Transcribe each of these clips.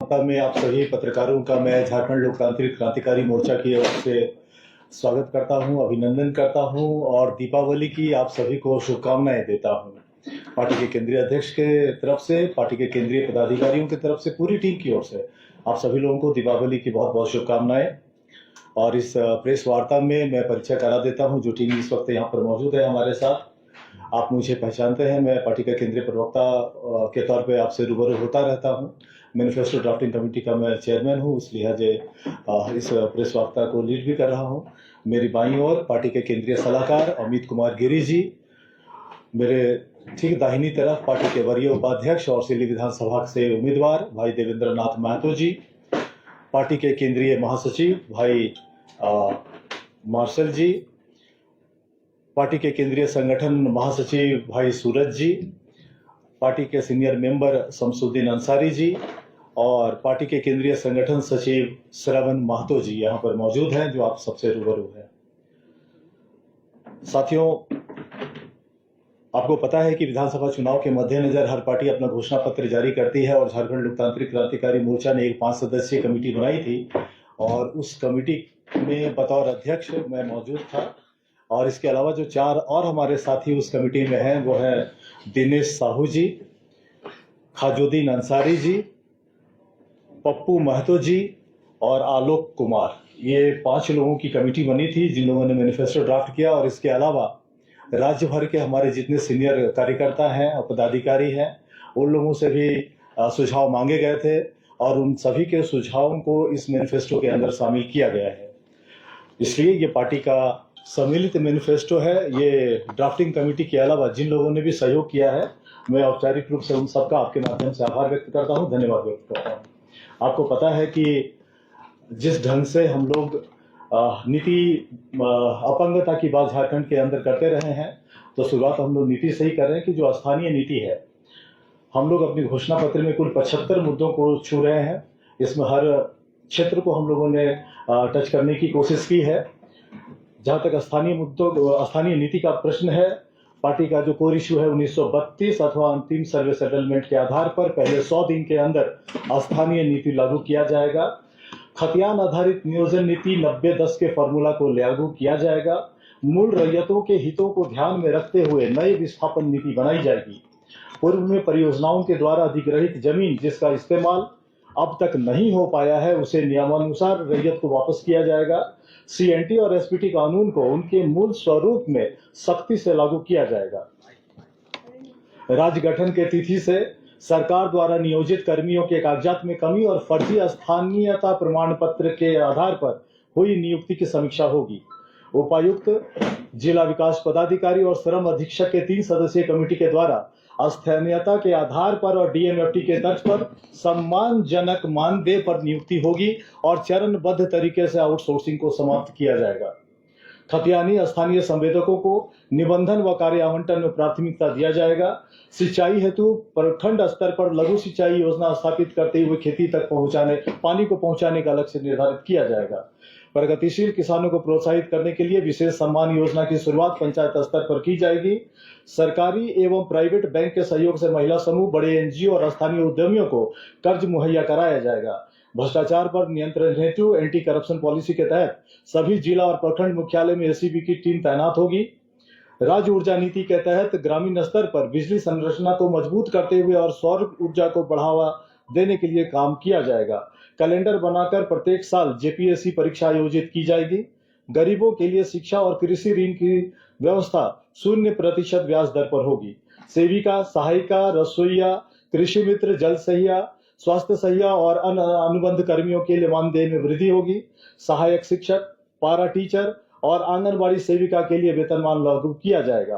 में आप सभी पत्रकारों का मैं झारखंड लोकतांत्रिक क्रांतिकारी मोर्चा की ओर से स्वागत करता हूं, अभिनंदन करता हूं और दीपावली की आप सभी को शुभकामनाएं देता हूं। पार्टी के केंद्रीय अध्यक्ष के तरफ से, पार्टी के केंद्रीय पदाधिकारियों की तरफ से, पूरी टीम की ओर से आप सभी लोगों को दीपावली की बहुत बहुत शुभकामनाएं। और इस प्रेस वार्ता में मैं परिचय करा देता हूं जो टीम इस वक्त यहाँ पर मौजूद है हमारे साथ। आप मुझे पहचानते हैं, मैं पार्टी का केंद्रीय प्रवक्ता के तौर पे आपसे रूबरू होता रहता हूं। मैनिफेस्टो ड्राफ्टिंग कमेटी का मैं चेयरमैन हूं, इस लिहाजे इस प्रेस वार्ता को लीड भी कर रहा हूं। मेरी बाईं ओर पार्टी के केंद्रीय सलाहकार अमित कुमार गिरी जी, मेरे ठीक दाहिनी तरफ पार्टी के वरीय उपाध्यक्ष और सिल्ली विधानसभा से उम्मीदवार भाई देवेंद्र नाथ महतो जी, पार्टी के केंद्रीय महासचिव भाई मार्शल जी, पार्टी के केंद्रीय संगठन महासचिव भाई सूरज जी, पार्टी के सीनियर मेंबर शमसुद्दीन अंसारी जी और पार्टी के केंद्रीय संगठन सचिव श्रवण महतो जी यहाँ पर मौजूद हैं जो आप सबसे रूबरू हैं। साथियों, आपको पता है कि विधानसभा चुनाव के मद्देनजर हर पार्टी अपना घोषणा पत्र जारी करती है और झारखंड लोकतांत्रिक क्रांतिकारी मोर्चा ने एक 5 सदस्यीय कमेटी बनाई थी और उस कमेटी में बतौर अध्यक्ष मैं मौजूद था। और इसके अलावा जो 4 और हमारे साथी उस कमेटी में हैं वो है दिनेश साहू जी, खाजुद्दीन अंसारी जी, पप्पू महतो जी और आलोक कुमार। ये 5 लोगों की कमेटी बनी थी जिन लोगों ने मैनिफेस्टो ड्राफ्ट किया। और इसके अलावा राज्य भर के हमारे जितने सीनियर कार्यकर्ता हैं और पदाधिकारी हैं उन लोगों से भी सुझाव मांगे गए थे और उन सभी के सुझावों को इस मैनिफेस्टो के अंदर शामिल किया गया है। इसलिए ये पार्टी का सम्मिलित मैनिफेस्टो है। ये ड्राफ्टिंग कमेटी के अलावा जिन लोगों ने भी सहयोग किया है मैं औपचारिक रूप से उन सबका आपके माध्यम से आभार व्यक्त करता हूं, धन्यवाद व्यक्त करता हूं। आपको पता है कि जिस ढंग से हम लोग नीति अपंगता की बात झारखंड के अंदर करते रहे हैं, तो शुरुआत हम लोग नीति से ही कर रहे हैं कि जो स्थानीय नीति है, हम लोग अपनी घोषणा पत्र में कुल 75 मुद्दों को छू रहे हैं। इसमें हर क्षेत्र को हम लोगों ने टच करने की कोशिश की है। जहां तक स्थानीय नीति का प्रश्न है, पार्टी का जो कोर इश्यू है 1932 अथवा अंतिम सर्वे सेटलमेंट के आधार पर पहले 100 दिन के अंदर स्थानीय नीति लागू किया जाएगा। खतियान आधारित नियोजन नीति 90-10 के फॉर्मूला को लागू किया जाएगा। मूल रैयतों के हितों को ध्यान में रखते हुए नई विस्थापन नीति बनाई जाएगी। पूर्व में परियोजनाओं के द्वारा अधिग्रहित जमीन जिसका इस्तेमाल अब तक नहीं हो पाया है उसे नियमानुसार रैयत को वापस किया जाएगा। सीएनटी और एसपीटी कानून को उनके मूल स्वरूप में सख्ती से लागू किया जाएगा। राज्य गठन के तिथि से सरकार द्वारा नियोजित कर्मियों के कागजात में कमी और फर्जी स्थानीयता प्रमाण पत्र के आधार पर हुई नियुक्ति की समीक्षा होगी। उपायुक्त, जिला विकास पदाधिकारी और श्रम अधीक्षक के 3 सदस्यीय कमेटी के द्वारा स्थानीयता के आधार पर और डीएमएफटी के तर्ज पर सम्मानजनक मानदेय पर नियुक्ति होगी और चरणबद्ध तरीके से आउटसोर्सिंग को समाप्त किया जाएगा। खतियानी स्थानीय संवेदकों को निबंधन व कार्य आवंटन में प्राथमिकता दिया जाएगा। सिंचाई हेतु प्रखंड स्तर पर लघु सिंचाई योजना स्थापित करते हुए खेती तक पानी को पहुंचाने का लक्ष्य निर्धारित किया जाएगा। प्रगतिशील किसानों को प्रोत्साहित करने के लिए विशेष सम्मान योजना की शुरुआत पंचायत स्तर पर की जाएगी। सरकारी एवं प्राइवेट बैंक के सहयोग से महिला समूह, बड़े एनजीओ और स्थानीय उद्यमियों को कर्ज मुहैया कराया जाएगा। भ्रष्टाचार पर नियंत्रण हेतु एंटी करप्शन पॉलिसी के तहत सभी जिला और प्रखंड मुख्यालय में एसीबी की टीम तैनात होगी। राज्य ऊर्जा नीति के तहत ग्रामीण स्तर पर बिजली संरचना को मजबूत करते हुए और सौर ऊर्जा को बढ़ावा देने के लिए काम किया जाएगा। कैलेंडर बनाकर प्रत्येक साल जेपीएससी परीक्षा आयोजित की जाएगी। गरीबों के लिए शिक्षा और कृषि ऋण की व्यवस्था 0% ब्याज दर पर होगी। सेविका, सहायिका, रसोईया, कृषि मित्र, जल सहिया, स्वास्थ्य सहिया और अन्य अनुबंध कर्मियों के लिए मानदेय में वृद्धि होगी। सहायक शिक्षक, पारा टीचर और आंगनबाड़ी सेविका के लिए वेतनमान लागू किया जाएगा।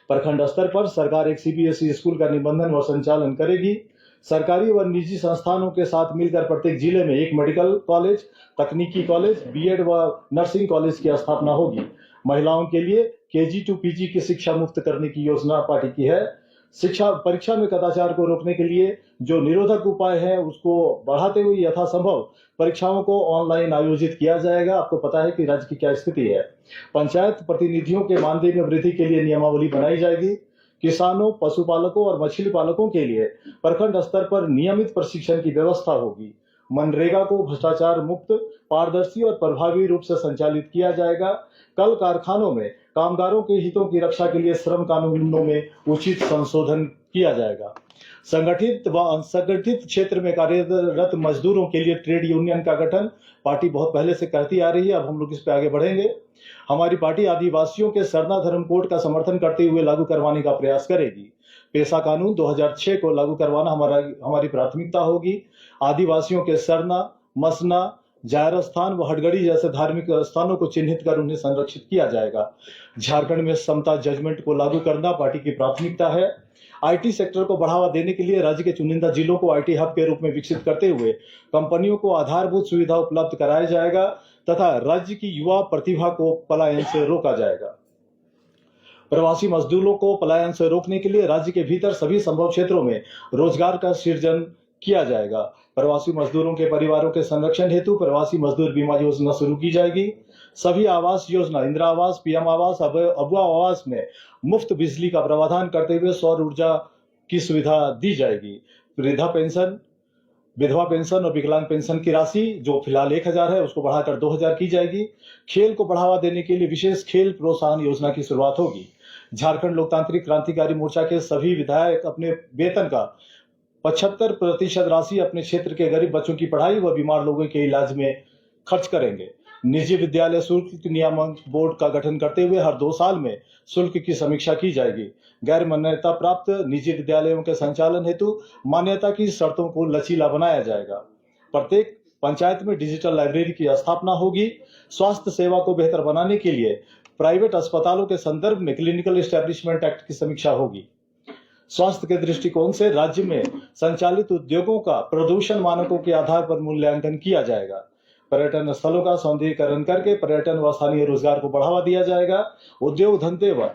प्रखंड स्तर पर सरकार एक सीबीएसई स्कूल का निबंधन व संचालन करेगी। सरकारी व निजी संस्थानों के साथ मिलकर प्रत्येक जिले में एक मेडिकल कॉलेज, तकनीकी कॉलेज, बीएड व नर्सिंग कॉलेज की स्थापना होगी। महिलाओं के लिए केजी टू पीजी की शिक्षा मुफ्त करने की योजना पार्टी की है। शिक्षा परीक्षा में कदाचार को रोकने के लिए जो निरोधक उपाय है उसको बढ़ाते हुए यथासंभव परीक्षाओं को ऑनलाइन आयोजित किया जाएगा। आपको पता है कि राज्य की क्या स्थिति है। पंचायत प्रतिनिधियों के मानदेय में वृद्धि के लिए नियमावली बनाई जाएगी। किसानों, पशुपालकों और मछली पालकों के लिए प्रखंड स्तर पर नियमित प्रशिक्षण की व्यवस्था होगी। मनरेगा को भ्रष्टाचार मुक्त, पारदर्शी और प्रभावी रूप से संचालित किया जाएगा। कल कारखानों में कामगारों के हितों की रक्षा के लिए श्रम कानूनों में उचित संशोधन किया जाएगा। संगठित व असंगठित क्षेत्र में कार्यरत मजदूरों के लिए ट्रेड यूनियन का गठन पार्टी बहुत पहले से करती आ रही है। अब हम लोग इस पे आगे बढ़ेंगे। हमारी पार्टी आदिवासियों के सरना धर्म कोड का समर्थन करते हुए लागू करवाने का प्रयास करेगी। पेशा कानून 2006 को लागू करवाना हमारी प्राथमिकता होगी। आदिवासियों के सरना, मसना, जायर स्थान व हटगड़ी जैसे धार्मिक स्थानों को चिन्हित कर उन्हें संरक्षित किया जाएगा। झारखंड में समता जजमेंट को लागू करना पार्टी की प्राथमिकता है। आईटी सेक्टर को बढ़ावा देने के लिए राज्य के चुनिंदा जिलों को आईटी हब के रूप में विकसित करते हुए कंपनियों को आधारभूत सुविधा उपलब्ध कराया जाएगा तथा राज्य की युवा प्रतिभा को पलायन से रोका जाएगा। प्रवासी मजदूरों को पलायन से रोकने के लिए राज्य के भीतर सभी संभव क्षेत्रों में रोजगार का सृजन किया जाएगा। प्रवासी मजदूरों के परिवारों के संरक्षण हेतु प्रवासी मजदूर बीमा योजना शुरू की जाएगी। सभी आवास योजना, इंदिरा आवास, पीएम आवास, अबुआ आवास में मुफ्त बिजली का प्रावधान करते हुए सौर ऊर्जा की सुविधा दी जाएगी। वृद्धा पेंशन, विधवा पेंशन और विकलांग पेंशन की राशि जो फिलहाल 1000 है उसको बढ़ाकर 2000 की जाएगी। खेल को बढ़ावा देने के लिए विशेष खेल प्रोत्साहन योजना की शुरुआत होगी। झारखंड लोकतांत्रिक क्रांतिकारी मोर्चा के सभी विधायक अपने वेतन का 75% राशि अपने क्षेत्र के गरीब बच्चों की पढ़ाई व बीमार लोगों के इलाज में खर्च करेंगे। निजी विद्यालय शुल्क नियामक बोर्ड का गठन करते हुए हर 2 साल में शुल्क की समीक्षा की जाएगी। गैर मान्यता प्राप्त निजी विद्यालयों के संचालन हेतु मान्यता की शर्तों को लचीला बनाया जाएगा। प्रत्येक पंचायत में डिजिटल लाइब्रेरी की स्थापना होगी। स्वास्थ्य सेवा को बेहतर बनाने के लिए प्राइवेट अस्पतालों के संदर्भ में क्लिनिकल एस्टेब्लिशमेंट एक्ट की समीक्षा होगी। स्वास्थ्य के दृष्टिकोण से राज्य में संचालित उद्योगों का प्रदूषण मानकों के आधार पर मूल्यांकन किया जाएगा। पर्यटन स्थलों का सौंदर्यीकरण करके पर्यटन व स्थानीय रोजगार को बढ़ावा दिया जाएगा। उद्योग धंधे व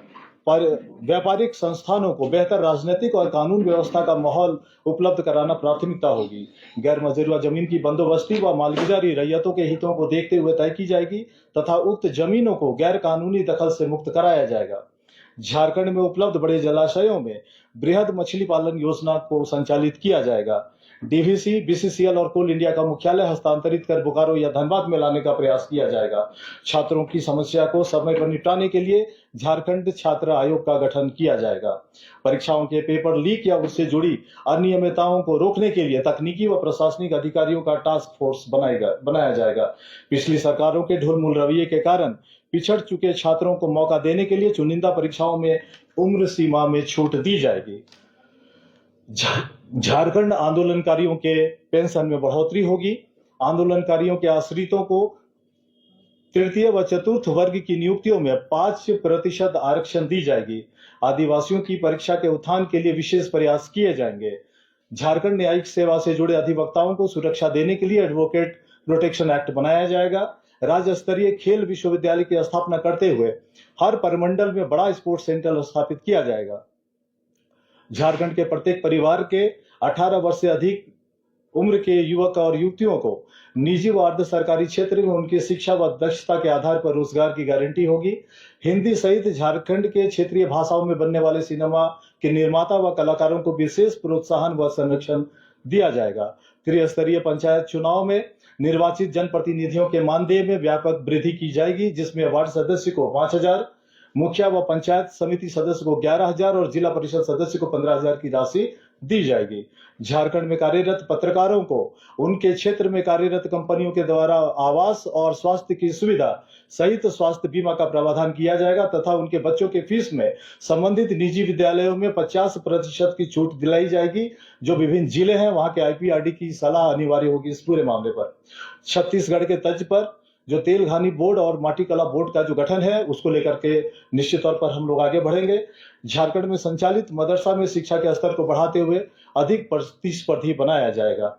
व्यापारिक संस्थानों को बेहतर राजनीतिक और कानून व्यवस्था का माहौल उपलब्ध कराना प्राथमिकता होगी। गैर मजरूआ जमीन की बंदोबस्ती व मालगुजारी रैयतों के हितों को देखते हुए तय की जाएगी तथा उक्त जमीनों को गैर कानूनी दखल से मुक्त कराया जाएगा। झारखंड में उपलब्ध बड़े जलाशयों में बृहद मछली पालन योजना को संचालित किया जाएगा। डीवीसी, बीसीसीएल और कोल इंडिया का मुख्यालय हस्तांतरित कर बोकारो या धनबाद में लाने का प्रयास किया जाएगा। छात्रों की समस्या को समय पर निपटाने के लिए झारखंड छात्र आयोग का गठन किया जाएगा। परीक्षाओं के पेपर लीक या उससे जुड़ी अनियमितताओं को रोकने के लिए तकनीकी व प्रशासनिक अधिकारियों का टास्क फोर्स बनाया जाएगा। पिछली सरकारों के ढुलमुल रवैये के कारण पिछड़ चुके छात्रों को मौका देने के लिए चुनिंदा परीक्षाओं में उम्र सीमा में छूट दी जाएगी। झारखंड आंदोलनकारियों के पेंशन में बढ़ोतरी होगी। आंदोलनकारियों के आश्रितों को तृतीय व चतुर्थ वर्ग की नियुक्तियों में 5% आरक्षण दी जाएगी। आदिवासियों की परीक्षा के उत्थान के लिए विशेष प्रयास किए जाएंगे। झारखंड न्यायिक सेवा से जुड़े अधिवक्ताओं को सुरक्षा देने के लिए एडवोकेट प्रोटेक्शन एक्ट बनाया जाएगा। राज्य स्तरीय खेल विश्वविद्यालय की स्थापना करते हुए हर परिमंडल में बड़ा स्पोर्ट्स सेंटर स्थापित किया जाएगा। झारखंड के प्रत्येक परिवार के 18 वर्ष से अधिक उम्र के युवक और युवतियों को निजी व अर्ध सरकारी क्षेत्र में उनकी शिक्षा व दक्षता के आधार पर रोजगार की गारंटी होगी। हिंदी सहित झारखंड के क्षेत्रीय भाषाओं में बनने वाले सिनेमा के निर्माता व कलाकारों को विशेष प्रोत्साहन व संरक्षण दिया जाएगा। त्रिस्तरीय पंचायत चुनाव में निर्वाचित जनप्रतिनिधियों के मानदेय में व्यापक वृद्धि की जाएगी, जिसमें वार्ड सदस्य को 5000, मुखिया व पंचायत समिति सदस्य को 11000 और जिला परिषद सदस्य को 15000 की राशि दी जाएगी। झारखंड में कार्यरत पत्रकारों को उनके क्षेत्र में कार्यरत कंपनियों के द्वारा आवास और स्वास्थ्य की सुविधा सहित स्वास्थ्य बीमा का प्रावधान किया जाएगा तथा उनके बच्चों के फीस में संबंधित निजी विद्यालयों में 50% की छूट दिलाई जाएगी। जो विभिन्न जिले हैं वहां के आईपीआरडी की सलाह अनिवार्य होगी इस पूरे मामले पर। छत्तीसगढ़ के तर्ज पर जो तेल घानी बोर्ड और माटी कला बोर्ड का जो गठन है उसको लेकर के निश्चित तौर पर हम लोग आगे बढ़ेंगे। झारखंड में संचालित मदरसा में शिक्षा के स्तर को बढ़ाते हुए अधिक प्रतिस्पर्धी बनाया जाएगा।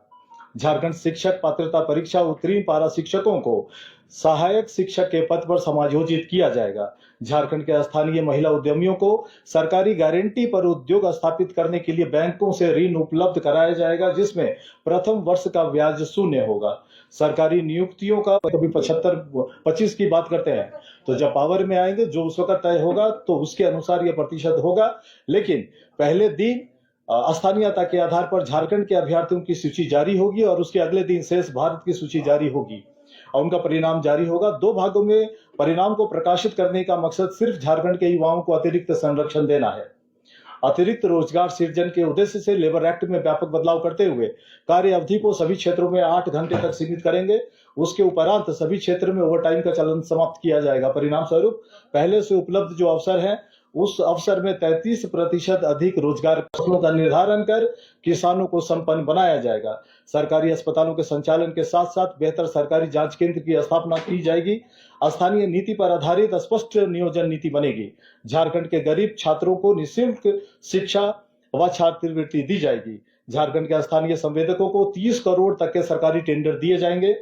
झारखंड शिक्षक पात्रता परीक्षा उत्तीर्ण पारा शिक्षकों को सहायक शिक्षक के पद पर समायोजित किया जाएगा। झारखंड के स्थानीय महिला उद्यमियों को सरकारी गारंटी पर उद्योग स्थापित करने के लिए बैंकों से ऋण उपलब्ध कराया जाएगा, जिसमें प्रथम वर्ष का ब्याज शून्य होगा। सरकारी नियुक्तियों का कभी 25 की बात करते हैं तो जब पावर में आएंगे जो उस वक्त तय होगा तो उसके अनुसार यह प्रतिशत होगा, लेकिन पहले दिन स्थानीयता के आधार पर झारखंड के अभ्यर्थियों की सूची जारी होगी और उसके अगले दिन शेष भारत की सूची जारी होगी और उनका परिणाम जारी होगा। 2 भागों में परिणाम को प्रकाशित करने का मकसद सिर्फ झारखंड के युवाओं को अतिरिक्त संरक्षण देना है। अतिरिक्त रोजगार सृजन के उद्देश्य से लेबर एक्ट में व्यापक बदलाव करते हुए कार्य अवधि को सभी क्षेत्रों में 8 घंटे तक सीमित करेंगे। उसके उपरांत सभी क्षेत्र में ओवरटाइम का चलन समाप्त किया जाएगा। परिणाम स्वरूप पहले से उपलब्ध जो अवसर है उस अवसर में 33% अधिक रोजगार अवसरों का निर्धारण कर किसानों को संपन्न बनाया जाएगा। सरकारी अस्पतालों के संचालन के साथ साथ बेहतर सरकारी जांच केंद्र की स्थापना की जाएगी। स्थानीय नीति पर आधारित स्पष्ट नियोजन नीति बनेगी। झारखंड के गरीब छात्रों को निःशुल्क शिक्षा व छात्रवृत्ति दी जाएगी। झारखंड के स्थानीय संवेदकों को 30 करोड़ तक के सरकारी टेंडर दिए जाएंगे।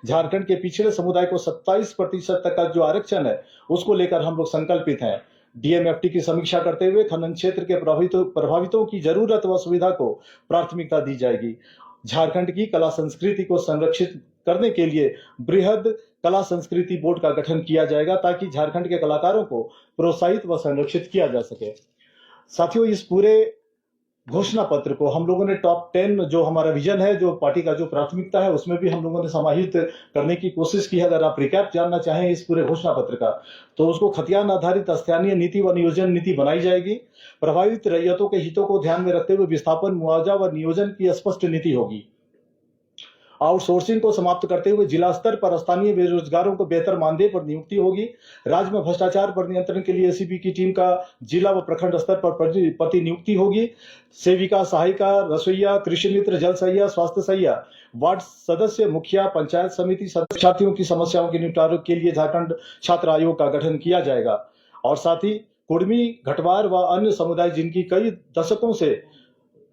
झारखंड के पिछड़े समुदाय को 27% तक का जो आरक्षण है उसको लेकर हम लोग संकल्पित हैं। डीएमएफटी की समीक्षा करते हुए खनन क्षेत्र के प्रभावितों की जरूरत व सुविधा को प्राथमिकता दी जाएगी। झारखंड की कला संस्कृति को संरक्षित करने के लिए बृहद कला संस्कृति बोर्ड का गठन किया जाएगा ताकि झारखंड के कलाकारों को प्रोत्साहित व संरक्षित किया जा सके। साथियों, इस पूरे घोषणा पत्र को हम लोगों ने टॉप 10 जो हमारा विजन है, जो पार्टी का जो प्राथमिकता है, उसमें भी हम लोगों ने समाहित करने की कोशिश की है। अगर आप रिकैप जानना चाहें इस पूरे घोषणा पत्र का, तो उसको खतियान आधारित स्थानीय नीति व नियोजन नीति बनाई जाएगी। प्रभावित रैयतों के हितों को ध्यान में रखते हुए विस्थापन, मुआवजा व नियोजन की स्पष्ट नीति होगी। आउटसोर्सिंग को समाप्त करते हुए जिला स्तर पर स्थानीय बेरोजगारों को बेहतर मानदेय पर नियुक्ति होगी। राज्य में भ्रष्टाचार पर नियंत्रण के लिए एसीबी की टीम का जिला व प्रखंड स्तर पर प्रतिनियुक्ति होगी। सेविका, सहायिका, रसोईया, कृषि मित्र, जल सहिया, स्वास्थ्य सहिया, वार्ड सदस्य, मुखिया, पंचायत समिति सदस्य, छात्रों की समस्याओं के निपटारे के लिए झारखंड छात्र आयोग का गठन किया जाएगा। और साथ ही कुर्मी, घटवार व अन्य समुदाय जिनकी कई दशकों से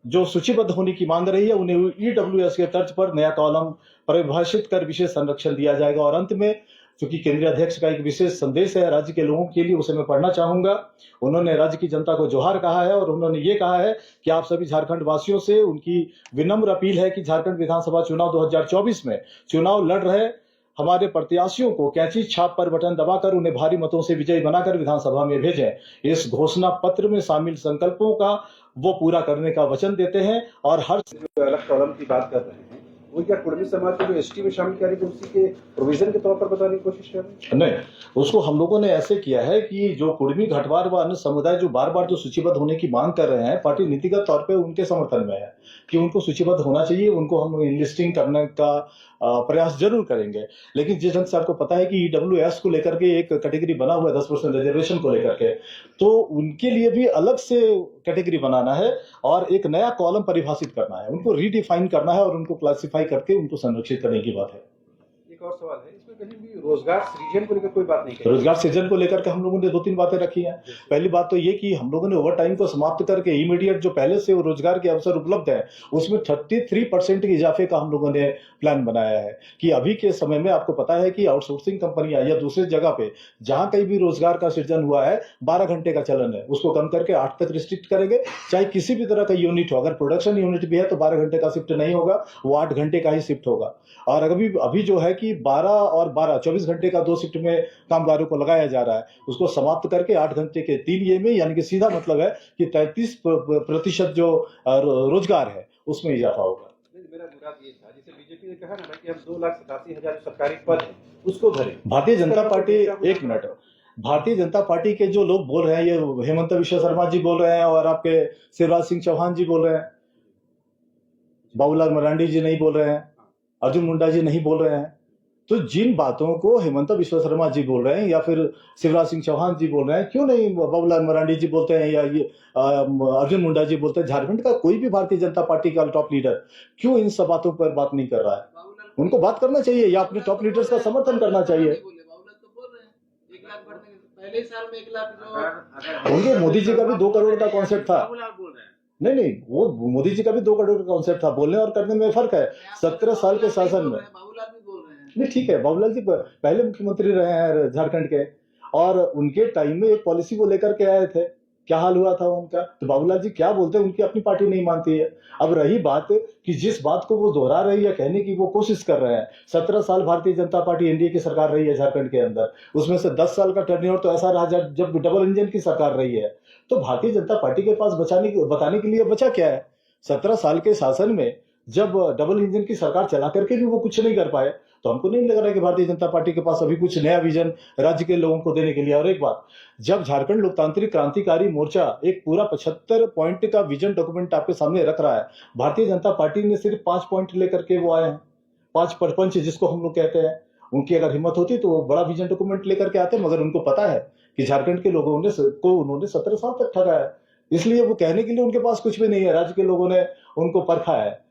जो सूचीबद्ध होने की मांग रही है, उन्हें ईडब्ल्यूएस के तर्ज पर नया कॉलम परिभाषित कर विशेष संरक्षण दिया जाएगा। और अंत में, चूंकि केंद्रीय अध्यक्ष का एक विशेष संदेश है राज्य के लोगों के लिए, उसे मैं पढ़ना चाहूंगा। उन्होंने राज्य की जनता को जोहार कहा है और उन्होंने ये कहा है कि आप सभी झारखंड वासियों से उनकी विनम्र अपील है कि झारखंड विधानसभा चुनाव 2024 में चुनाव लड़ रहे हमारे प्रत्याशियों को कैंची छाप पर बटन दबाकर उन्हें भारी मतों से विजयी बनाकर विधानसभा में भेजें। इस घोषणा पत्र में शामिल संकल्पों का वो पूरा करने का वचन देते हैं। और हर जो अलग कॉलम की बात कर रहे हैं वो क्या कुर्मी समाज को जो एसटी में शामिल करेंगे उसी के प्रोविजन के तौर पर बताने की कोशिश कर रहे हैं? नहीं, उसको हम लोगों ने ऐसे किया है कि जो कुर्मी, घटवार व अन्य समुदाय जो बार बार जो सूचीबद्ध होने की मांग कर रहे हैं, पार्टी नीतिगत तौर पे उनके समर्थन में है कि उनको सूचीबद्ध होना चाहिए। उनको हम लोग इनलिस्टिंग करने का प्रयास जरूर करेंगे। लेकिन जिस ढंग से आपको पता है कि ईडब्ल्यूएस को लेकर के एक कैटेगरी बना हुआ है 10% रिजर्वेशन को लेकर के, तो उनके लिए भी अलग से कैटेगरी बनाना है और एक नया कॉलम परिभाषित करना है, उनको रीडिफाइन करना है और उनको क्लासिफाई करके उनको संरक्षित करने की बात है। एक और सवाल है, इसमें कहीं भी रोजगार सृजन को लेकर कोई बात नहीं की? रोजगार सृजन को लेकर के हम लोगों ने 2-3 बातें रखी हैं। पहली बात तो ये कि हम लोगों ने ओवर टाइम को समाप्त करके इमीडिएट जो पहले से रोजगार के अवसर उपलब्ध है उसमें 33% के इजाफे का हम लोगों ने प्लान बनाया है कि अभी के समय में आपको पता है कि आउटसोर्सिंग कंपनियां या दूसरे जगह पे जहां कहीं भी रोजगार का सृजन हुआ है 12 घंटे का चलन है, उसको कम करके 8 तक रिस्ट्रिक्ट करेंगे। चाहे किसी भी तरह का यूनिट हो, अगर प्रोडक्शन यूनिट भी है तो 12 घंटे का शिफ्ट नहीं होगा, वो 8 घंटे का ही शिफ्ट होगा। और अभी जो है कि 12 और 12 24 घंटे का 2 शिफ्ट में कामगारों को लगाया जा रहा है, उसको समाप्त करके 8 घंटे के 3 ये में, यानी कि सीधा मतलब है कि 33% जो रोजगार है उसमें इजाफा होगा। मेरा मुराद ये था, जैसे बीजेपी ने कहा ना कि हम 2,87,000 सरकारी पद है उसको भरें। भारतीय जनता पार्टी, एक मिनट, भारतीय जनता पार्टी के जो लोग बोल रहे हैं, ये हेमंत विश्व शर्मा जी बोल रहे हैं और आपके शिवराज सिंह चौहान जी बोल रहे हैं, बाबूलाल मरांडी जी नहीं बोल रहे हैं, अर्जुन मुंडा जी नहीं बोल रहे हैं। तो जिन बातों को हेमंत विश्व शर्मा जी बोल रहे हैं या फिर शिवराज सिंह चौहान जी बोल रहे हैं, क्यों नहीं बाबूलाल मरांडी जी बोलते हैं या ये अर्जुन मुंडा जी बोलते हैं? झारखंड का कोई भी भारतीय जनता पार्टी का टॉप लीडर क्यों इन सब बातों पर बात नहीं कर रहा है? उनको बात करना चाहिए या अपने टॉप लीडर्स का समर्थन करना चाहिए। उनके मोदी जी का भी 2 करोड़ का कॉन्सेप्ट था। नहीं, वो मोदी जी का भी 2 करोड़ का कॉन्सेप्ट था। बोलने और करने में फर्क है। 17 साल के शासन में नहीं, ठीक है, बाबूलाल जी पहले मुख्यमंत्री रहे हैं झारखंड के और उनके टाइम में एक पॉलिसी को लेकर के आए थे क्या हाल हुआ था उनका। तो बाबूलाल जी क्या बोलते हैं, उनकी अपनी पार्टी नहीं मानती है। अब रही बात कि जिस बात को वो दोहरा रही है, कहने की वो कोशिश कर रहे हैं, 17 साल भारतीय जनता पार्टी एनडीए की सरकार रही है झारखंड के अंदर, उसमें से 10 साल का टर्नओवर तो ऐसा रहा जब डबल इंजन की सरकार रही है। तो भारतीय जनता पार्टी के पास बताने के लिए बचा क्या है। 17 साल के शासन में जब डबल इंजन की सरकार चला करके भी वो कुछ नहीं कर पाए, तो हमको नहीं लग रहा है कि भारतीय जनता पार्टी के पास अभी कुछ नया विजन राज्य के लोगों को देने के लिए। और एक बात, जब झारखंड लोकतांत्रिक क्रांतिकारी मोर्चा एक पूरा 75 पॉइंट का विजन डॉक्यूमेंट आपके सामने रख रहा है, भारतीय जनता पार्टी ने सिर्फ 5 पॉइंट लेकर के वो आए हैं, 5 परपंच जिसको हम लोग कहते हैं। उनकी अगर हिम्मत होती तो वो बड़ा विजन डॉक्यूमेंट लेकर के आते, मगर उनको पता है कि झारखंड के लोगों ने को उन्होंने 17 साल तक ठगा है, इसलिए वो कहने के लिए उनके पास कुछ भी नहीं है। राज्य के लोगों ने उनको परखा है।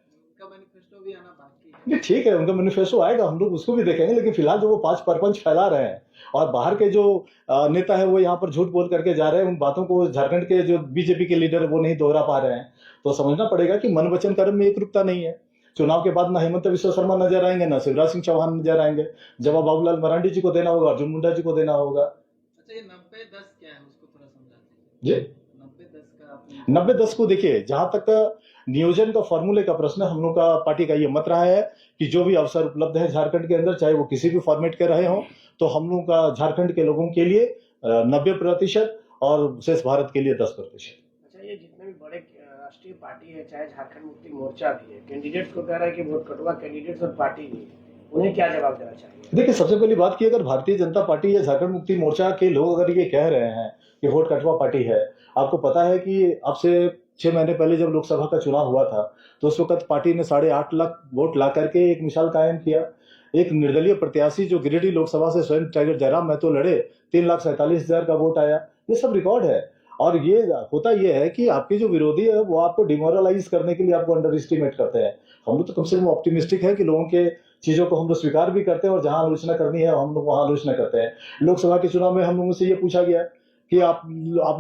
भी आना बाकी है। नहीं, ठीक है, उनका मैनिफेस्टो आएगा, हम लोग उसको भी देखेंगे, लेकिन फिलहाल जो वो 5 परपंच फैला रहे हैं और बाहर के जो नेता है वो यहाँ पर झूठ बोल करके जा रहे हैं, उन बातों को झारखंड के जो बीजेपी के लीडर है वो नहीं दोहरा पा रहे हैं, तो समझना पड़ेगा कि मन वचन कर्म में एक रूपता नहीं है। चुनाव के बाद ना हेमंत बिस्वा शर्मा नजर आएंगे, ना शिवराज सिंह चौहान नजर आएंगे। जवाब बाबूलाल मरांडी जी को देना होगा, अर्जुन मुंडा जी को देना होगा। अच्छा, ये 90-10 क्या है, उसको थोड़ा समझा दीजिए। जी, 90-10 का आपने 90-10 को देखिए, जहां तक नियोजन का फॉर्मूले का प्रश्न, हम लोग का पार्टी का ये मत रहा है कि जो भी अवसर उपलब्ध है झारखंड के अंदर, चाहे वो किसी भी फॉर्मेट के रहे हों, तो हम लोग का झारखंड के लोगों के लिए 90% और शेष भारत के लिए 10%। अच्छा, ये जितने भी बड़े राष्ट्रीय पार्टी है, चाहे झारखंड मुक्ति मोर्चा भी है, कैंडिडेट्स को कह रहा है कि वोट कटवा कैंडिडेट्स और पार्टी भी है, उन्हें क्या जवाब देना चाहिए? देखिए, सबसे पहली बात की, अगर भारतीय जनता पार्टी या झारखंड मुक्ति मोर्चा के लोग अगर ये कह रहे हैं कि वोट कटवा पार्टी है, आपको पता है कि अब से 6 महीने पहले जब लोकसभा का चुनाव हुआ था, तो उस वक्त पार्टी ने 8.5 लाख वोट ला करके एक मिसाल कायम किया। एक निर्दलीय प्रत्याशी जो गिरिडीह लोकसभा से स्वयं टाइगर जयराम महतो लड़े, 3,47,000 का वोट आया। ये सब रिकॉर्ड है। और ये होता ये है कि आपके जो विरोधी है वो आपको डिमोरलाइज करने के लिए आपको अंडर एस्टिमेट करते हैं। हम लोग तो कम से कम ऑप्टिमिस्टिक है कि लोगों के चीजों को हम लोग स्वीकार भी करते हैं, और जहां आलोचना करनी है हम लोग वहां आलोचना करते हैं। लोकसभा के चुनाव में हम लोगों से ये पूछा गया कि आप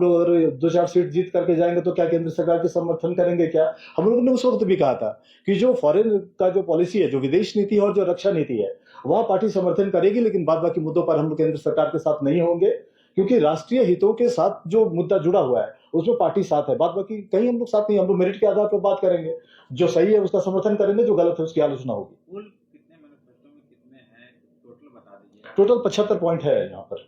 लोग अगर 2-4 सीट जीत करके जाएंगे तो क्या केंद्र सरकार के समर्थन करेंगे क्या। हम लोगों ने उस वक्त भी कहा था कि जो फॉरेन का जो पॉलिसी है, जो विदेश नीति है और जो रक्षा नीति है, वहां पार्टी समर्थन करेगी, लेकिन बाद बाकी मुद्दों पर हम लोग केंद्र सरकार के साथ नहीं होंगे, क्योंकि राष्ट्रीय हितों के साथ जो मुद्दा जुड़ा हुआ है उसमें पार्टी साथ है। बाद बाकी कहीं हम लोग साथ नहीं, हम लोग मेरिट के आधार पर बात करेंगे, जो सही है उसका समर्थन करेंगे, जो गलत है उसकी आलोचना होगी। कुल कितने मैनिफेस्टो में कितने हैं, टोटल बता दीजिए। टोटल 75 पॉइंट है यहाँ पर।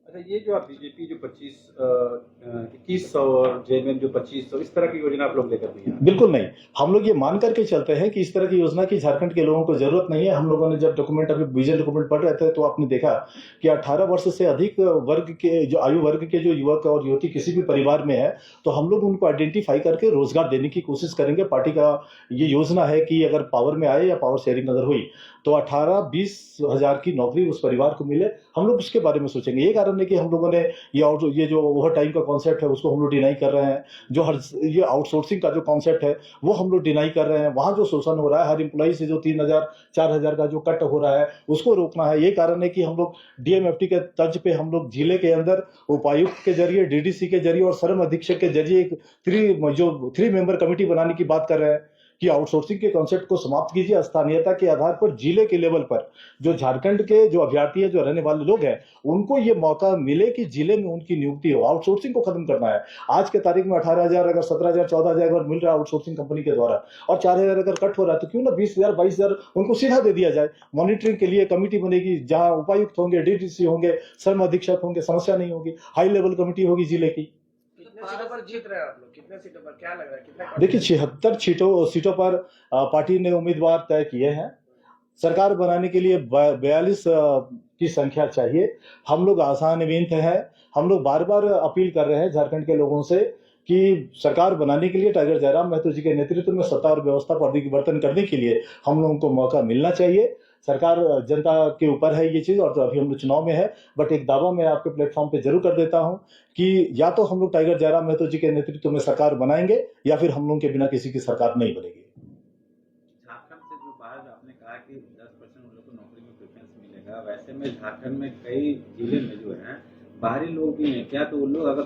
अच्छा, ये जो आप बीजेपी जो 2100 और जेएमएम जो 2500, इस तरह की योजना आप लोग लेकर नहीं आए? बिल्कुल नहीं, हम लोग ये मान करके चलते हैं कि इस तरह की योजना की झारखंड के लोगों को जरूरत नहीं है। हम लोगों ने जब डॉक्यूमेंट, अभी विजन डॉक्यूमेंट पढ़ रहे थे, तो आपने देखा कि 18 वर्ष से अधिक वर्ग के जो आयु वर्ग के जो युवक और युवती किसी भी परिवार में है, तो हम लोग उनको आइडेंटिफाई करके रोजगार देने की कोशिश करेंगे। पार्टी का ये योजना है कि अगर पावर में आए या पावर शेयरिंग अगर हुई तो 18-20 हजार की नौकरी उस परिवार को मिले, हम लोग उसके बारे में सोचेंगे। ये कारण है कि हम लोगों ने ये जो ओवर टाइम का कॉन्सेप्ट है उसको हम लोग डिनाई कर रहे हैं। जो ये आउटसोर्सिंग का जो कॉन्सेप्ट है वो हम लोग डिनाई कर रहे हैं। वहां जो शोषण हो रहा है, हर एम्प्लॉई से जो 3,000-4,000 का जो कट हो रहा है उसको रोकना है। ये कारण है कि हम लोग डीएमएफटी के तर्ज पे हम लोग जिले के अंदर उपायुक्त के जरिए, डीडीसी के जरिए और श्रम अधीक्षक के जरिए एक 3 मेंबर कमेटी बनाने की बात कर रहे हैं कि आउटसोर्सिंग के कॉन्सेप्ट को समाप्त कीजिए। स्थानीयता के आधार पर जिले के लेवल पर जो झारखंड के जो अभ्यर्थी है, जो रहने वाले लोग हैं, उनको ये मौका मिले कि जिले में उनकी नियुक्ति हो। आउटसोर्सिंग को खत्म करना है। आज के तारीख में 18,000 अगर 17,000 14,000 अगर मिल रहा है आउटसोर्सिंग कंपनी के द्वारा, और 4,000 अगर कट हो रहा है, तो क्यों ना 20,000 22,000 उनको सीधा दे दिया जाए। मॉनिटरिंग के लिए कमेटी बनेगी, जहां उपायुक्त होंगे, डीडीसी होंगे, श्रम अधीक्षक होंगे, समस्या नहीं होगी। हाई लेवल कमेटी होगी जिले की। कितने सीटों पर जीत रहे हैं आप लोग? कितने सीटों पर क्या लग रहा है, कितना? देखिए, 76 सीटों पर पार्टी ने उम्मीदवार तय किए हैं। सरकार बनाने के लिए 42 की संख्या चाहिए। हम लोग आसान विनत है, हम लोग बार बार अपील कर रहे हैं झारखंड के लोगों से कि सरकार बनाने के लिए टाइगर जयराम महतो जी के नेतृत्व में सत्ता और व्यवस्था परिवर्तन करने के लिए हम लोगों को मौका मिलना चाहिए। सरकार जनता के ऊपर है ये चीज, और तो अभी हम लोग चुनाव में है, बट एक दावा मैं आपके प्लेटफॉर्म पे जरूर कर देता हूं कि या तो हम लोग टाइगर जयराम महतो जी के नेतृत्व में सरकार बनाएंगे, या फिर हम लोगों के बिना किसी की सरकार नहीं बनेगी। झारखंड से जो बाहर आपने कहा कि 10% उन लोग को नौकरी में प्रेफरेंस मिलेगा, वैसे में झारखंड में कई जिले में जो है बाहरी लोग भी हैं क्या, तो उन लोग अगर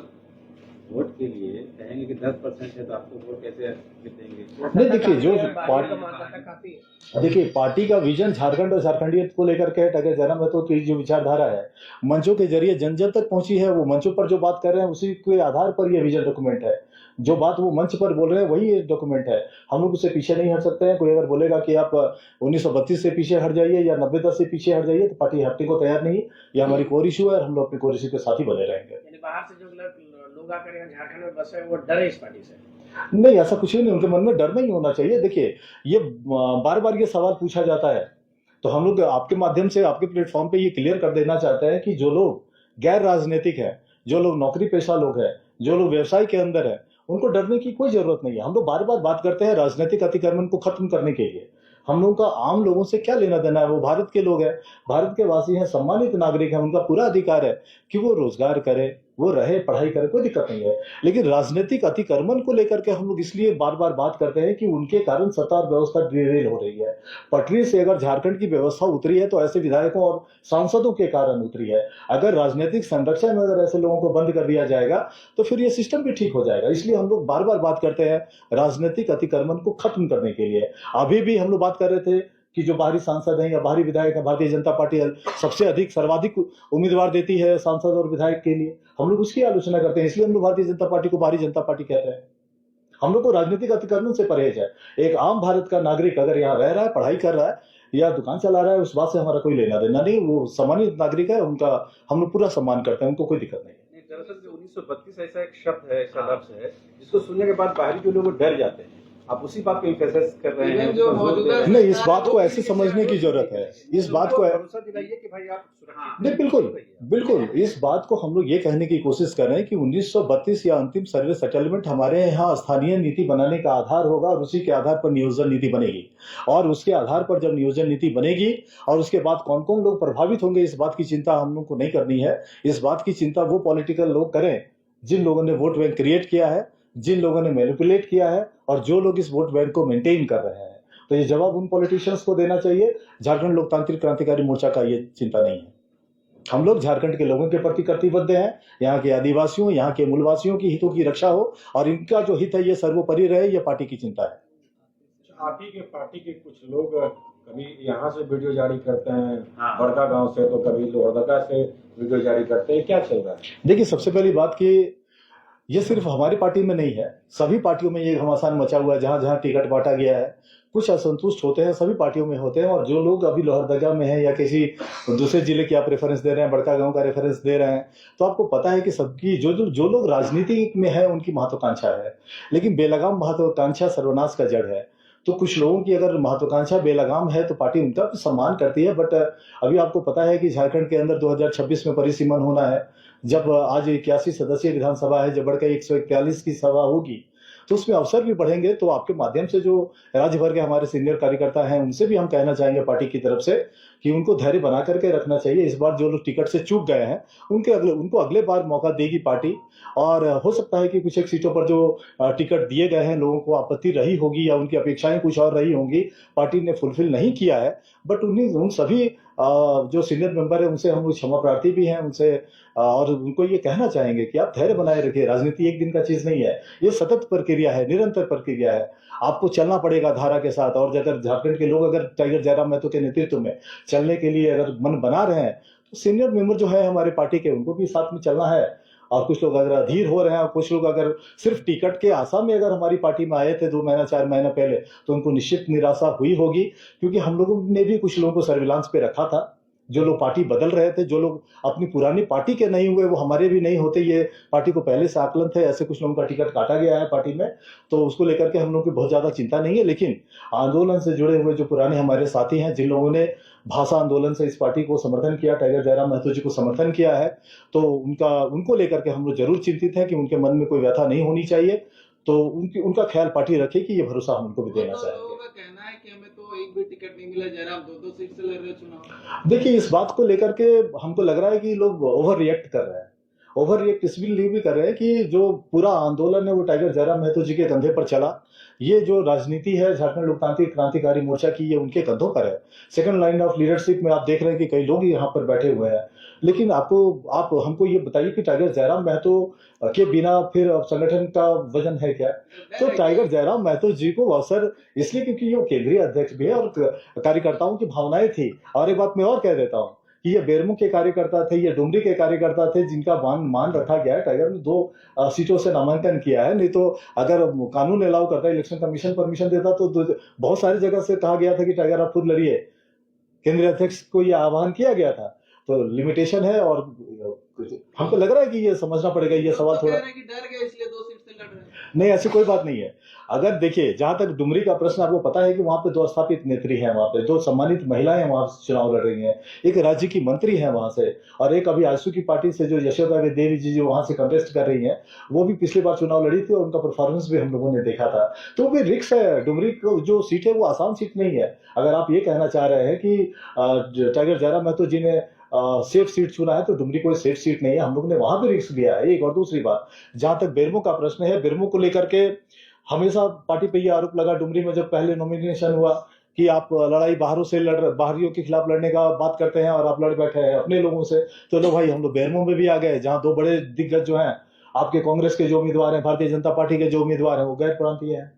वोट के लिए कहेंगे कि 10% है तो आपको वोट कैसे देंगे? नहीं देखिए, जो पार्टी का मतदाता काफी है। देखिए पार्टी का विजन झारखंड और झारखंडियत को लेकर के टाइगर जयराम महतो की जो विचारधारा है मंचों के जरिए जन जन तक पहुंची है। वो मंचों पर जो बात कर रहे हैं उसी के आधार पर ये विजन डॉक्यूमेंट है। जो बात वो मंच पर बोल रहे हैं वही ये डॉक्यूमेंट है। हम लोग उससे पीछे नहीं हट सकते हैं। कोई अगर बोलेगा कि आप 1932 से पीछे हट जाइए या 90-10 से पीछे हट जाइए तो पार्टी हटने को तैयार नहीं। ये हमारी कोर इशू है और हम लोग अपनी कोर इशू के साथ ही बने रहेंगे। यानी बाहर से जो लोग आकर यहाँ झारखंड में बसे हैं वो डरे इस पार्टी से। नहीं, ऐसा कुछ भी नहीं। उनके मन में डर नहीं होना चाहिए। देखिए, ये बार बार ये सवाल पूछा जाता है तो हम लोग आपके माध्यम से आपके प्लेटफॉर्म पे ये क्लियर कर देना चाहते हैं कि जो लोग गैर राजनीतिक है, जो लोग नौकरी पेशा लोग हैं, जो लोग व्यवसाय के अंदर है, उनको डरने की कोई जरूरत नहीं है। हम लोग बार बार बात करते हैं राजनीतिक अतिक्रमण को खत्म करने के लिए। हम लोगों का आम लोगों से क्या लेना देना है? वो भारत के लोग हैं, भारत के वासी हैं, सम्मानित नागरिक हैं। उनका पूरा अधिकार है कि वो रोजगार करे, वो रहे, पढ़ाई करे, कोई दिक्कत नहीं है। लेकिन राजनीतिक अतिक्रमण को लेकर के हम लोग इसलिए बार बार बात करते हैं कि उनके कारण सत्ता और व्यवस्था डिरेल हो रही है। पटरी से अगर झारखंड की व्यवस्था उतरी है तो ऐसे विधायकों और सांसदों के कारण उतरी है। अगर राजनीतिक संरक्षण में अगर ऐसे लोगों को बंद कर दिया जाएगा तो फिर ये सिस्टम भी ठीक हो जाएगा। इसलिए हम लोग बार बार बात करते हैं राजनीतिक अतिक्रमण को खत्म करने के लिए। अभी भी हम लोग बात कर रहे थे कि जो बाहरी सांसद हैं या बाहरी विधायक हैं, भारतीय जनता पार्टी सबसे अधिक सर्वाधिक उम्मीदवार देती है सांसद और विधायक के लिए। हम लोग उसकी आलोचना करते हैं। इसलिए हम लोग भारतीय जनता पार्टी को बाहरी जनता पार्टी कहते हैं। हम लोग को राजनीतिक अतिक्रमण से परहेज है। एक आम भारत का नागरिक अगर यहाँ रह रहा है, पढ़ाई कर रहा है या दुकान चला रहा है, उस बात से हमारा कोई लेना देना नहीं। वो सम्मानित नागरिक है, उनका हम लोग पूरा सम्मान करते हैं, उनको कोई दिक्कत नहीं है। दरअसल जो 1932 ऐसा एक शब्द है, ऐसा लफ्ज है जिसको सुनने के बाद बाहरी जो लोग डर जाते हैं। आप उसी बात को एम्फेसाइज कर रहे हैं। जो मौजूदा नहीं, इस बात को ऐसे समझने की जरूरत है। इस बात को भरोसा दिलाइए कि भाई आप सुरक्षित नहीं, बिल्कुल बिल्कुल इस बात को हम लोग ये कहने की कोशिश कर रहे हैं कि 1932 या अंतिम सर्वे सेटलमेंट हमारे यहाँ स्थानीय नीति बनाने का आधार होगा और उसी के आधार पर नियोजन नीति बनेगी। और उसके आधार पर जब नियोजन नीति बनेगी और उसके बाद कौन कौन लोग प्रभावित होंगे, इस बात की चिंता हम लोग को नहीं करनी है। इस बात की चिंता वो पॉलिटिकल लोग करें जिन लोगों ने वोट बैंक क्रिएट किया है, जिन लोगों ने मैनिपुलेट किया है और जो लोग इस वोट बैंक को मेंटेन कर रहे हैं। तो ये जवाब उन पॉलिटिशियंस को देना चाहिए। झारखंड लोकतांत्रिक क्रांतिकारी मोर्चा का ये चिंता नहीं है। हम लोग झारखंड के लोगों के प्रति प्रतिबद्ध हैं। यहाँ के आदिवासियों, यहाँ के मूलवासियों की हितों की रक्षा हो और इनका जो हित है ये सर्वोपरि रहे, ये पार्टी की चिंता है। आप ही के पार्टी के कुछ लोग कभी यहाँ से वीडियो जारी करते हैं, बड़का गांव से, तो कभी लोहरदगा से वीडियो जारी करते हैं। क्या चल रहा है? देखिए, सबसे पहली बात कि ये सिर्फ हमारी पार्टी में नहीं है, सभी पार्टियों में ये घमासान मचा हुआ है। जहां जहां टिकट बांटा गया है कुछ असंतुष्ट होते हैं, सभी पार्टियों में होते हैं। और जो लोग अभी लोहरदगा में हैं या किसी दूसरे जिले की आप रेफरेंस दे रहे हैं, बड़का गांव का रेफरेंस दे रहे हैं, तो आपको पता है कि सबकी जो लोग राजनीति में है उनकी महत्वाकांक्षा है, लेकिन बेलगाम महत्वाकांक्षा सर्वनाश का जड़ है। तो कुछ लोगों की अगर महत्वाकांक्षा बेलगाम है तो पार्टी उनका भी सम्मान करती है। बट अभी आपको पता है कि झारखंड के अंदर 2026 में परिसीमन होना है। जब आज 81 सदस्यीय विधानसभा है, जब बढ़कर 141 की सभा होगी तो उसमें अवसर भी बढ़ेंगे। तो आपके माध्यम से जो राज्य भर के हमारे सीनियर कार्यकर्ता हैं उनसे भी हम कहना चाहेंगे पार्टी की तरफ से कि उनको धैर्य बना करके रखना चाहिए। इस बार जो लोग टिकट से चूक गए हैं उनको अगले बार मौका देगी पार्टी। और हो सकता है कि कुछ एक सीटों पर जो टिकट दिए गए हैं लोगों को आपत्ति रही होगी या उनकी अपेक्षाएं कुछ और रही होंगी, पार्टी ने फुलफिल नहीं किया है। बट उन सभी जो सीनियर मेंबर है उनसे हम क्षमा प्रार्थी भी हैं उनसे, और उनको ये कहना चाहेंगे कि आप धैर्य बनाए रखिए। राजनीति एक दिन का चीज नहीं है, ये सतत प्रक्रिया है, निरंतर प्रक्रिया है। आपको चलना पड़ेगा धारा के साथ। और अगर झारखंड के लोग अगर टाइगर जयराम महतो के नेतृत्व में चलने के लिए अगर मन बना रहे हैं तो सीनियर मेंबर जो है हमारे पार्टी के, उनको भी साथ में चलना है। और कुछ लोग अगर अधीर हो रहे हैं और कुछ लोग अगर सिर्फ टिकट के आशा में अगर हमारी पार्टी में आए थे 2 महीना 4 महीना पहले, तो उनको निश्चित निराशा हुई होगी। क्योंकि हम लोगों ने भी कुछ लोगों को सर्विलांस पे रखा था। जो लोग पार्टी बदल रहे थे, जो लोग अपनी पुरानी पार्टी के नहीं हुए, वो हमारे भी नहीं होते। ये पार्टी को पहले से आकलन थे। ऐसे कुछ लोगों का टिकट काटा गया है पार्टी में, तो उसको लेकर के हम लोग की बहुत ज्यादा चिंता नहीं है। लेकिन आंदोलन से जुड़े हुए जो पुराने हमारे साथी हैं, जिन लोगों ने भाषा आंदोलन से इस पार्टी को समर्थन किया, टाइगर जयराम महतो जी को समर्थन किया है, तो उनको लेकर के हम लोग जरूर चिंतित हैं कि उनके मन में कोई व्यथा नहीं होनी चाहिए। तो उनका ख्याल पार्टी रखे कि ये भरोसा हम उनको भी देना चाहेंगे। कहना है कि हमें तो एक भी टिकट नहीं मिला, जयराम 2-2 सीट से लड़ रहे चुनाव। देखिए, इस बात को लेकर के हमको लग रहा है कि लोग ओवर रिएक्ट कर रहे हैं। ओवर रिएक्ट इसलिए भी कर रहे हैं कि जो पूरा आंदोलन है वो टाइगर जयराम महतो जी के कंधे पर चला। ये जो राजनीति है झारखंड लोकतांत्रिक क्रांतिकारी मोर्चा की, ये उनके कंधों पर है। सेकंड लाइन ऑफ लीडरशिप में आप देख रहे हैं कि कई लोग यहाँ पर बैठे हुए हैं। लेकिन आप हमको ये बताइए कि टाइगर जयराम महतो के बिना फिर अब संगठन का वजन है क्या? तो टाइगर जयराम महतो जी को अवसर इसलिए क्योंकि ये केंद्रीय अध्यक्ष भी है और कार्यकर्ताओं की भावनाएं थी। और एक बात मैं और कह देता हूँ कि ये बेरमो के कार्यकर्ता थे, ये डुमरी के कार्यकर्ता थे, जिनका मान रखा गया है। टाइगर ने 2 सीटों से नामांकन किया है। नहीं तो अगर कानून अलाउ करता, इलेक्शन कमीशन परमिशन देता तो बहुत सारी जगह से कहा गया था कि टाइगर आप खुद लड़िए। केंद्रीय अध्यक्ष को यह आह्वान किया गया था। तो लिमिटेशन है और हमको लग रहा है कि ये समझना पड़ेगा। ये सवाल थोड़ा डर गए इसलिए 2 सीट से लड़ रहे हैं। नहीं, ऐसी कोई बात नहीं है। अगर देखिए, जहां तक डुमरी का प्रश्न, आपको पता है कि वहां पे 2 स्थापित नेत्री हैं, वहां पे 2 सम्मानित महिलाएं वहां से चुनाव लड़ रही हैं। एक राज्य की मंत्री है वहां से, और एक अभी आजसू की पार्टी से जो यशोदा देवी जी जो वहां से कंटेस्ट कर रही हैं, वो भी पिछली बार चुनाव लड़ी थी और उनका परफॉर्मेंस भी हम लोगों ने देखा था। तो भी रिक्स है। डुमरी को जो सीट है वो आसान सीट नहीं है। अगर आप ये कहना चाह रहे हैं कि टाइगर जयराम महतो जी ने सेफ सीट चुना है, तो डुमरी कोई सेफ सीट नहीं है। हम लोग ने वहां भी रिस्क लिया है। एक और दूसरी बात, जहां तक बेरमो का प्रश्न है, बेरमो को लेकर के हमेशा पार्टी पे ये आरोप लगा डुमरी में, जब पहले नॉमिनेशन हुआ, कि आप लड़ाई बाहरियों के खिलाफ लड़ने का बात करते हैं और आप लड़ बैठे हैं अपने लोगों से। तो लो भाई, हम लोग बेरमो में भी आ गए, जहां 2 बड़े दिग्गज जो हैं, आपके कांग्रेस के जो उम्मीदवार हैं, भारतीय जनता पार्टी के जो उम्मीदवार हैं, वो गैर प्रांतीय हैं।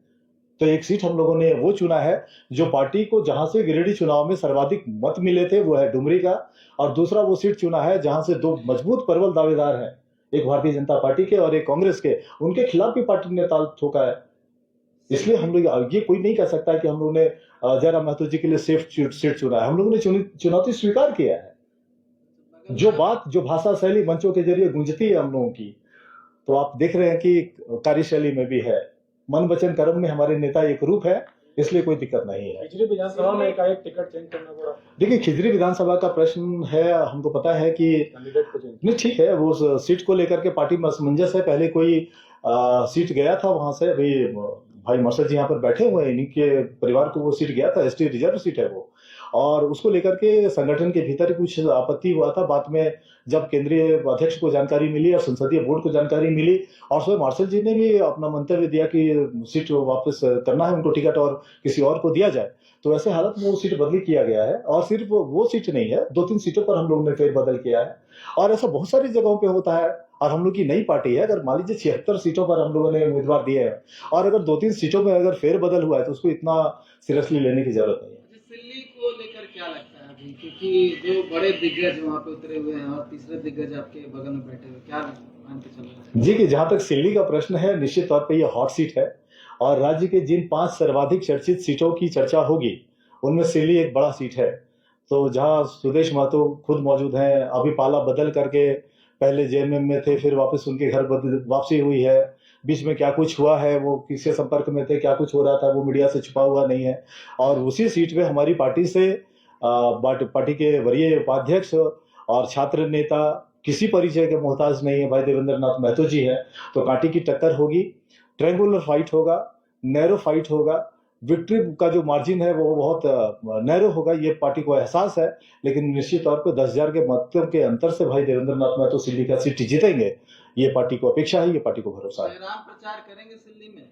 तो एक सीट हम लोगों ने वो चुना है जो पार्टी को, जहां से गिरिडीह चुनाव में सर्वाधिक मत मिले थे, वो है डुमरी का। और दूसरा वो सीट चुना है जहां से 2 मजबूत प्रबल दावेदार हैं, एक भारतीय जनता पार्टी के और एक कांग्रेस के। उनके खिलाफ भी पार्टी ने ताल ठोका है। इसलिए हम लोग, ये कोई नहीं कह सकता कि हम लोगों ने जयराम महतो जी के लिए सेफ सीट चुना है। हम लोगों ने चुनौती स्वीकार किया है। जो भाषा शैली मंचों के जरिए गूंजती है हम लोगों की, तो आप देख रहे हैं कि कार्यशैली में भी है, मन वचन कर्म में हमारे नेता एक रूप है। इसलिए कोई दिक्कत नहीं है। खिचड़ी विधानसभा में एकाएक टिकट चेंज करना पड़ा। देखिए, खिजरी विधानसभा का प्रश्न है, हमको पता है कि कैंडिडेट को चेंज नहीं, ठीक है, वो सीट को लेकर के पार्टी में असमंजस है। पहले कोई सीट गया था वहां से, अभी भाई मर्सद जी यहाँ पर बैठे हुए हैं, इन्हीं के परिवार को वो सीट गया था, एसटी रिजर्व सीट है वो, और उसको लेकर के संगठन के भीतर कुछ आपत्ति हुआ था। बाद में जब केंद्रीय अध्यक्ष को जानकारी मिली और संसदीय बोर्ड को जानकारी मिली, और स्वयं मार्शल जी ने भी अपना मंतव्य दिया कि सीट वापस करना है उनको टिकट और किसी और को दिया जाए, तो ऐसे हालत में वो सीट बदली किया गया है। और सिर्फ वो सीट नहीं है, 2-3 सीटों पर हम लोगों ने फेरबदल किया है, और ऐसा बहुत सारी जगहों पे होता है। और हम लोग की नई पार्टी है, अगर मान लीजिए 76 सीटों पर हम लोगों ने उम्मीदवार दिए हैं, और अगर 2-3 सीटों में अगर फेरबदल हुआ है, तो उसको इतना सीरियसली लेने की जरूरत नहीं है। दिल्ली को लेकर क्या लगता है अभी, क्योंकि जो बड़े दिग्गज वहाँ पे उतरे हुए हैं और तीसरे दिग्गज आपके बगल में बैठे हुए, क्या मान के चल रहा है? जी, कि जहां तक सिल्ली का प्रश्न है, निश्चित तौर पे ये हॉट सीट है, और राज्य के जिन 5 सर्वाधिक चर्चित सीटों की चर्चा होगी, उनमें सिल्ली एक बड़ा सीट है। तो जहां सुदेश महतो खुद मौजूद हैं, अभी पाला बदल करके पहले जेएमएम में थे, फिर वापस उनके घर वापसी हुई है। बीच में क्या कुछ हुआ है, वो किसके संपर्क में थे, क्या कुछ हो रहा था, वो मीडिया से छुपा हुआ नहीं है। और उसी सीट पे हमारी पार्टी से पार्टी के वरीय उपाध्यक्ष और छात्र नेता किसी परिचय के मोहताज नहीं है, भाई देवेंद्र नाथ महतो जी है। तो कांटी की टक्कर होगी, ट्रायंगुलर फाइट होगा, नैरो फाइट होगा। विक्ट्री का जो मार्जिन है वो बहुत नैरो होगा, ये पार्टी को एहसास है। लेकिन निश्चित तौर पे 10,000 के मतों के अंतर से भाई देवेंद्र नाथ महतो सिल्ली का सीट जीतेंगे, ये पार्टी को अपेक्षा है, ये पार्टी को भरोसा है। जयराम प्रचार करेंगे सिल्ली में?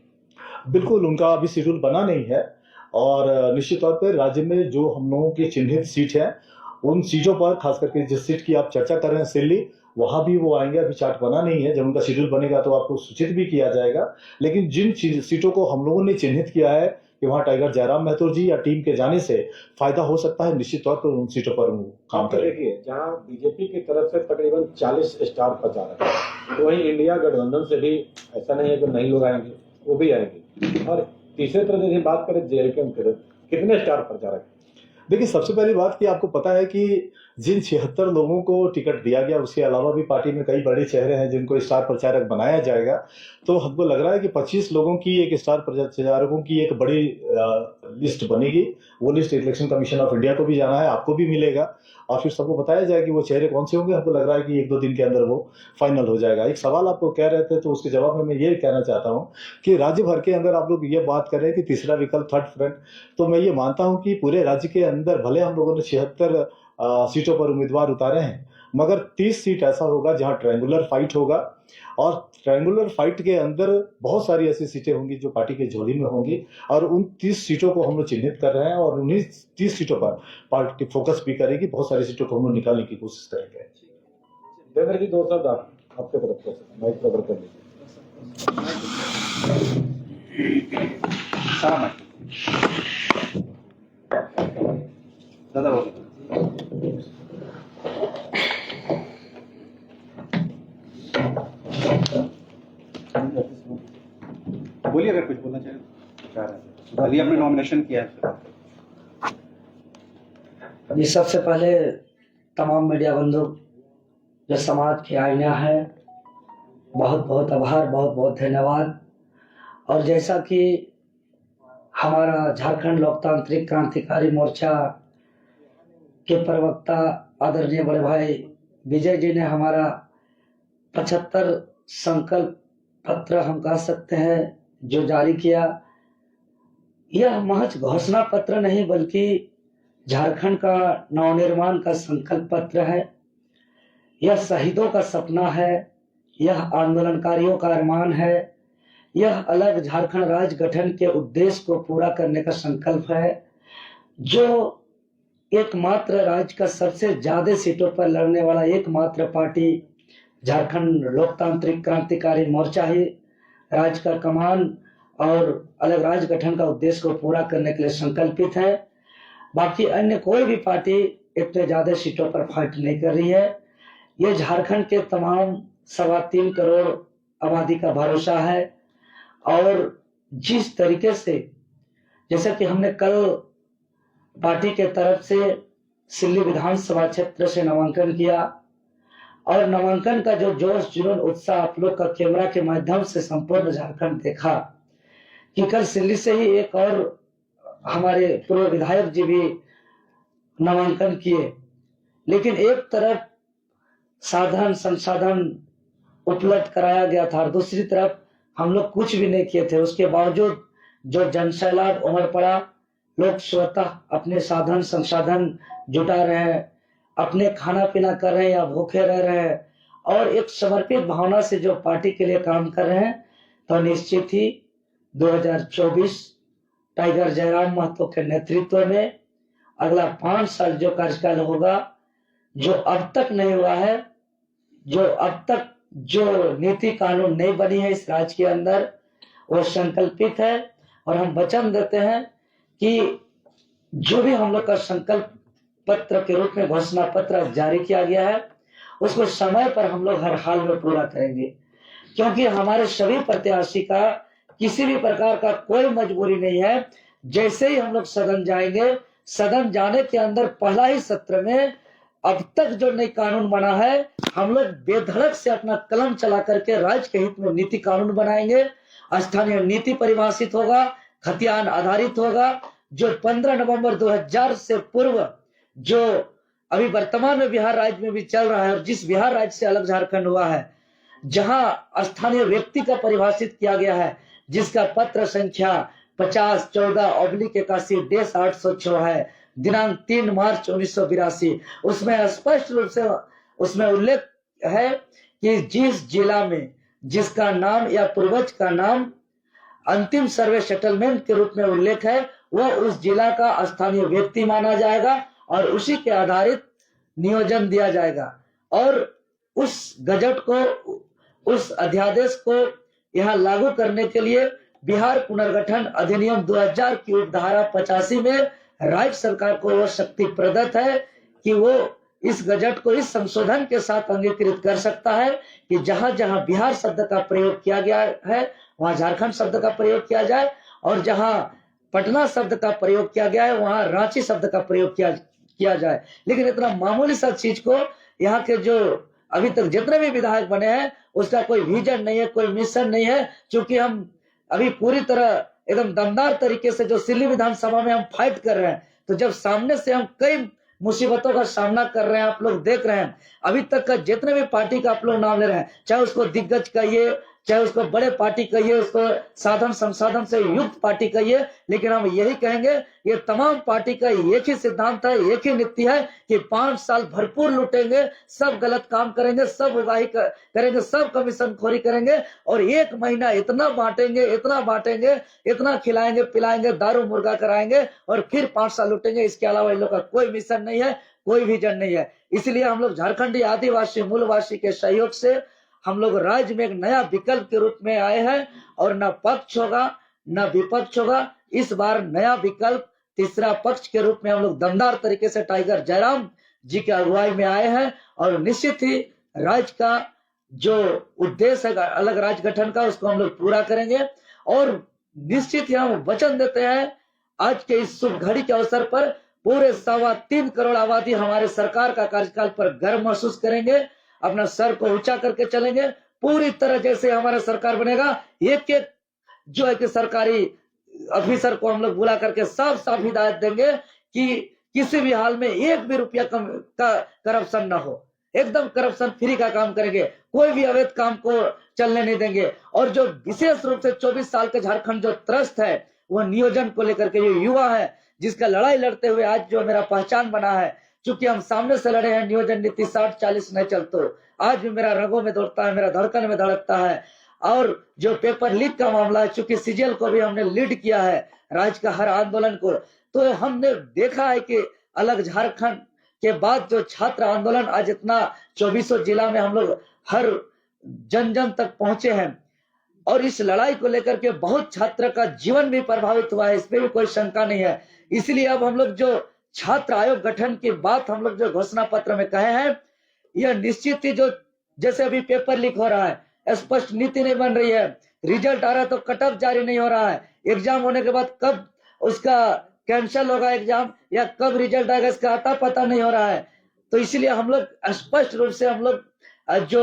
बिल्कुल, उनका अभी शेड्यूल बना नहीं है, और निश्चित तौर पर राज्य में जो हम लोगों की चिन्हित सीट है, उन सीटों पर, खास करके जिस सीट की आप चर्चा कर रहे हैं सिल्ली, वहां भी वो आएंगे। अभी चार्ट बना नहीं है, जब उनका शेड्यूल बनेगा तो आपको सूचित भी किया जाएगा। लेकिन जिन सीटों को हम लोगों ने चिन्हित किया है कि वहां टाइगर जयराम महतो जी या टीम के जाने से फायदा हो सकता है, निश्चित तौर पर उन सीटों पर काम करेंगे। देखिए, जहां बीजेपी की तरफ से तकरीबन 40 स्टार प्रचारक है, तो वहीं इंडिया गठबंधन से भी ऐसा नहीं है कि नहीं लोग आएंगे, वो भी आएंगे। और तीसरे तरफ यदि बात करें जेएलके के, कितने स्टार प्रचारक? देखिए, सबसे पहली बात कि आपको पता है कि जिन 76 लोगों को टिकट दिया गया, उसके अलावा भी पार्टी में कई बड़े चेहरे हैं जिनको स्टार प्रचारक बनाया जाएगा। तो हमको लग रहा है कि 25 लोगों की एक स्टार प्रचारकों की एक बड़ी लिस्ट बनेगी। वो list election commission of India को भी जाना है, आपको भी मिलेगा, और फिर सबको बताया जाएगा कि वो चेहरे कौन से होंगे। हमको लग रहा है कि 1-2 दिन के अंदर वो फाइनल हो जाएगा। एक सवाल आपको कह रहे थे, तो उसके जवाब में मैं ये कहना चाहता हूँ कि राज्य भर के अंदर आप लोग ये बात कर रहे हैं कि तीसरा विकल्प, थर्ड फ्रंट, तो मैं ये मानता हूँ कि पूरे राज्य के अंदर भले हम लोगों ने 76 सीटों पर उम्मीदवार उतारे हैं, मगर 30 सीट ऐसा होगा जहां ट्रायंगुलर फाइट होगा, और ट्रायंगुलर फाइट के अंदर बहुत सारी ऐसी सीटें होंगी जो पार्टी के झोली में होंगी, और उन 30 सीटों को हम लोग चिन्हित कर रहे हैं, और उन्हीं 30 सीटों पर पार्टी फोकस भी करेगी। बहुत सारी सीटों को हम लोग निकालने की कोशिश करेंगे। देवेंद्र जी 2 शब्द आपके तरफ से माइक कवर कर लीजिए। दादा बोलिए अगर कुछ बोलना चाह रहे हैं। अभी आपने नॉमिनेशन किया है। जी, सबसे पहले तमाम मीडिया बंधु जो समाज के आईना है, बहुत बहुत आभार, बहुत बहुत धन्यवाद। और जैसा कि हमारा झारखंड लोकतांत्रिक क्रांतिकारी मोर्चा के प्रवक्ता आदरणीय बड़े भाई विजय जी ने हमारा 75 संकल्प पत्र हम कह सकते हैं जो जारी किया, यह महज घोषणा पत्र नहीं बल्कि झारखंड का नवनिर्माण का संकल्प पत्र है। यह शहीदों का सपना है, यह आंदोलनकारियों का अरमान है, यह अलग झारखंड राज्य गठन के उद्देश्य को पूरा करने का संकल्प है, जो एकमात्र राज्य का सबसे ज्यादा सीटों पर लड़ने वाला एकमात्र पार्टी झारखंड लोकतांत्रिक क्रांतिकारी मोर्चा ही राज्य का कमान और अलग राज्य गठन का उद्देश्य को पूरा करने के लिए संकल्पित है। बाकी अन्य कोई भी पार्टी इतने ज्यादा सीटों पर फाइट नहीं कर रही है। ये झारखंड के तमाम 3.25 करोड़ आबादी का भरोसा है। और जिस तरीके से, जैसा कि हमने कल पार्टी के तरफ से सिल्ली विधानसभा क्षेत्र से नामांकन किया और नामांकन का जो जोश जुनून उत्साह आप लोग का कैमरा के माध्यम से संपूर्ण झारखंड देखा कि कल सिल्ली से ही एक और हमारे पूर्व विधायक जी भी नामांकन किए, लेकिन एक तरफ साधन संसाधन उपलब्ध कराया गया था और दूसरी तरफ हम लोग कुछ भी नहीं किए थे। उसके बावजूद जो जनसैलाब उमड़ पड़ा, लोग स्वतः अपने साधन संसाधन जुटा रहे हैं, अपने खाना पीना कर रहे हैं या भूखे रह रहे हैं और एक समर्पित भावना से जो पार्टी के लिए काम कर रहे हैं, तो निश्चित ही 2024 टाइगर जयराम महतो के नेतृत्व में अगला 5 साल जो कार्यकाल होगा, जो अब तक नहीं हुआ है, जो अब तक जो नीति कानून नहीं बनी है इस राज्य के अंदर, वो संकल्पित है। और हम वचन देते हैं कि जो भी हम लोग का संकल्प पत्र के रूप में घोषणा पत्र जारी किया गया है, उसको समय पर हम लोग हर हाल में पूरा करेंगे, क्योंकि हमारे सभी प्रत्याशी का किसी भी प्रकार का कोई मजबूरी नहीं है। जैसे ही हम लोग सदन जाएंगे, सदन जाने के अंदर पहला ही सत्र में अब तक जो नई कानून बना है, हम लोग बेधड़क से अपना कलम चला करके राज्य के हित में नीति कानून बनाएंगे। स्थानीय नीति परिभाषित होगा, खतियान आधारित होगा, जो 15 नवंबर 2000 से पूर्व जो अभी वर्तमान में बिहार राज्य में भी चल रहा है और जिस बिहार राज्य से अलग झारखंड हुआ है, जहां स्थानीय व्यक्ति का परिभाषित किया गया है, जिसका पत्र संख्या 5014/81-806 है, दिनांक 3 मार्च 1982। उसमें स्पष्ट रूप से उसमें उल्लेख है कि जिस जिला में जिसका नाम या पूर्वज का नाम अंतिम सर्वे सेटलमेंट के रूप में उल्लेख है, वह उस जिला का स्थानीय व्यक्ति माना जाएगा और उसी के आधारित नियोजन दिया जाएगा। और उस गजट को, उस अध्यादेश को यहाँ लागू करने के लिए बिहार पुनर्गठन अधिनियम 2000 की उपधारा 85 में राज्य सरकार को वह शक्ति प्रदत्त है कि वो इस गजट को इस संशोधन के साथ अंगीकृत कर सकता है कि जहां जहां बिहार शब्द का प्रयोग किया गया है वहां झारखंड शब्द का प्रयोग किया जाए, और जहां पटना शब्द का प्रयोग किया गया है वहां रांची शब्द का प्रयोग किया जाए। लेकिन इतना मामूली सा चीज को यहाँ के जो अभी तक जितने भी विधायक बने हैं उसका कोई विजन नहीं है, कोई मिशन नहीं है। क्योंकि हम अभी पूरी तरह एकदम दमदार तरीके से जो सिल्ली विधानसभा में हम फाइट कर रहे हैं, तो जब सामने से हम कई मुसीबतों का सामना कर रहे हैं, आप लोग देख रहे हैं अभी तक का जितने भी पार्टी का आप लोग नाम ले रहे हैं, चाहे उसको दिग्गज कहिए, चाहे उसको बड़े पार्टी कहिए, उसको साधन संसाधन से युक्त पार्टी कहिए, लेकिन हम यही कहेंगे ये तमाम पार्टी का एक ही सिद्धांत है, एक ही नीति है कि 5 साल भरपूर लूटेंगे, सब गलत काम करेंगे, सब उगाही करेंगे, सब कमीशन खोरी करेंगे और 1 महीना इतना बांटेंगे, इतना खिलाएंगे पिलाएंगे, दारू मुर्गा कराएंगे और फिर 5 साल लूटेंगे। इसके अलावा इन लोग का कोई मिशन नहीं है, कोई विजन नहीं है। इसलिए हम लोग झारखंडी आदिवासी मूलवासी के सहयोग से हम लोग राज्य में एक नया विकल्प के रूप में आए हैं और न पक्ष होगा न विपक्ष होगा। इस बार नया विकल्प तीसरा पक्ष के रूप में हम लोग दमदार तरीके से टाइगर जयराम जी के अगुवाई में आए हैं और निश्चित ही राज्य का जो उद्देश्य है अलग राज्य गठन का, उसको हम लोग पूरा करेंगे और निश्चित ही हम वचन देते हैं आज के इस शुभ घड़ी के अवसर पर पूरे 3.25 करोड़ आबादी हमारे सरकार का कार्यकाल पर गर्व महसूस करेंगे, अपना सर को ऊंचा करके चलेंगे पूरी तरह। जैसे हमारा सरकार बनेगा, एक एक जो है कि सरकारी ऑफिसर को हम लोग बुला करके साफ साफ हिदायत देंगे कि किसी भी हाल में 1 भी रुपया का करप्शन ना हो, एकदम करप्शन फ्री का काम करेंगे, कोई भी अवैध काम को चलने नहीं देंगे। और जो विशेष रूप से 24 साल के झारखंड जो त्रस्त है वो नियोजन को लेकर के, जो युवा है जिसका लड़ाई लड़ते हुए आज जो मेरा पहचान बना है, चूंकि हम सामने से लड़े हैं, नियोजन नीति 60-40 नहीं चलतो, आज भी मेरा रगों में दौड़ता है, मेरा धड़कन में धड़कता है। और जो पेपर लीक का मामला है, चूंकि सीजीएल को भी हमने लीड किया है राज्य का हर आंदोलन को, तो हमने देखा है कि अलग झारखंड के बाद जो छात्र आंदोलन आज इतना 24 जिला में हम लोग हर जन जन तक पहुंचे हैं और इस लड़ाई को लेकर के बहुत छात्र का जीवन भी प्रभावित हुआ है, इसमें भी कोई शंका नहीं है। इसलिए अब हम लोग जो छात्र आयोग गठन की बात हम लोग जो घोषणा पत्र में कहे हैं, यह निश्चित ही जो जैसे अभी पेपर लीक हो रहा है, स्पष्ट नीति नहीं बन रही है, रिजल्ट आ रहा है तो कट ऑफ जारी नहीं हो रहा है, एग्जाम होने के बाद कब उसका कैंसिल होगा एग्जाम या कब रिजल्ट आएगा इसका अता पता नहीं हो रहा है। तो इसलिए हम लोग स्पष्ट रूप से हम लोग जो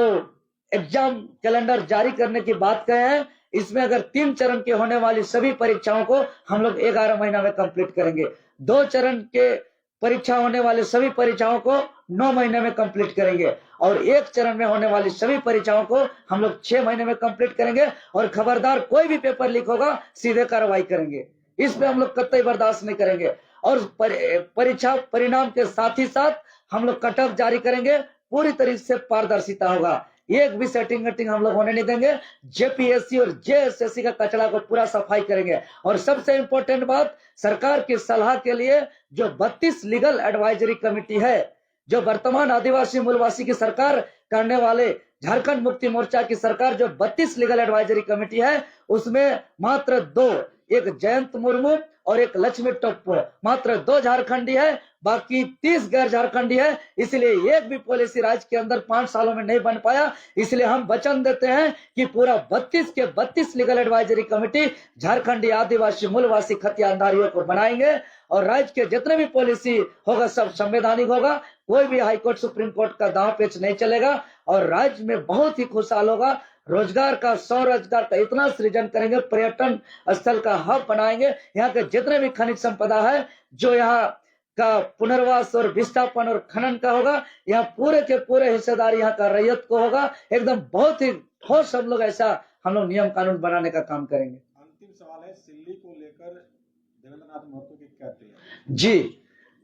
एग्जाम कैलेंडर जारी करने की बात कहे हैं, इसमें अगर 3 चरण के होने वाली सभी परीक्षाओं को हम लोग 11 महीना में कंप्लीट करेंगे, 2 चरण के परीक्षा होने वाले सभी परीक्षाओं को 9 महीने में कंप्लीट करेंगे और 1 चरण में होने वाली सभी परीक्षाओं को हम लोग 6 महीने में कंप्लीट करेंगे। और खबरदार कोई भी पेपर लीक होगा सीधे कार्रवाई करेंगे, इसमें हम लोग कतई बर्दाश्त नहीं करेंगे। और परीक्षा परिणाम के साथ ही साथ हम लोग कट ऑफ जारी करेंगे, पूरी तरीके से पारदर्शिता होगा, एक भी सेटिंग वेटिंग हम लोग होने नहीं देंगे। जेपीएससी और जेएसएससी का कचरा को पूरा सफाई करेंगे। और सबसे इंपॉर्टेंट बात, सरकार की सलाह के लिए जो 32 लीगल एडवाइजरी कमेटी है, जो वर्तमान आदिवासी मूलवासी की सरकार करने वाले झारखंड मुक्ति मोर्चा की सरकार जो 32 लीगल एडवाइजरी कमेटी है, उसमें मात्र 2, एक जयंत मुर्मू और एक लक्ष्मी टप्पू, मात्र 2 झारखंडी है, बाकी 30 गैर झारखंडी है। इसलिए एक भी पॉलिसी राज्य के अंदर 5 सालों में नहीं बन पाया। इसलिए हम वचन देते हैं कि पूरा 32 के 32 लीगल एडवाइजरी कमेटी झारखंडी आदिवासी मूलवासी खतियानदारियों को बनाएंगे और राज्य के जितने भी पॉलिसी होगा सब संवैधानिक होगा, कोई भी हाईकोर्ट सुप्रीम कोर्ट का दांव पेच नहीं चलेगा और राज्य में बहुत ही खुशहाल होगा। रोजगार का, स्वरोजगार का इतना सृजन करेंगे, पर्यटन स्थल का हब बनाएंगे। यहाँ के जितने भी खनिज संपदा है, जो यहाँ का पुनर्वास और विस्थापन और खनन का होगा, यहाँ पूरे के पूरे हिस्सेदारी यहाँ का रैयत को होगा। एकदम बहुत ही ठोस हम लोग ऐसा हम लोग नियम कानून बनाने का काम करेंगे। अंतिम सवाल है, सिल्ली को लेकर देवेंद्र नाथ महतो की क्या तैयारी? जी,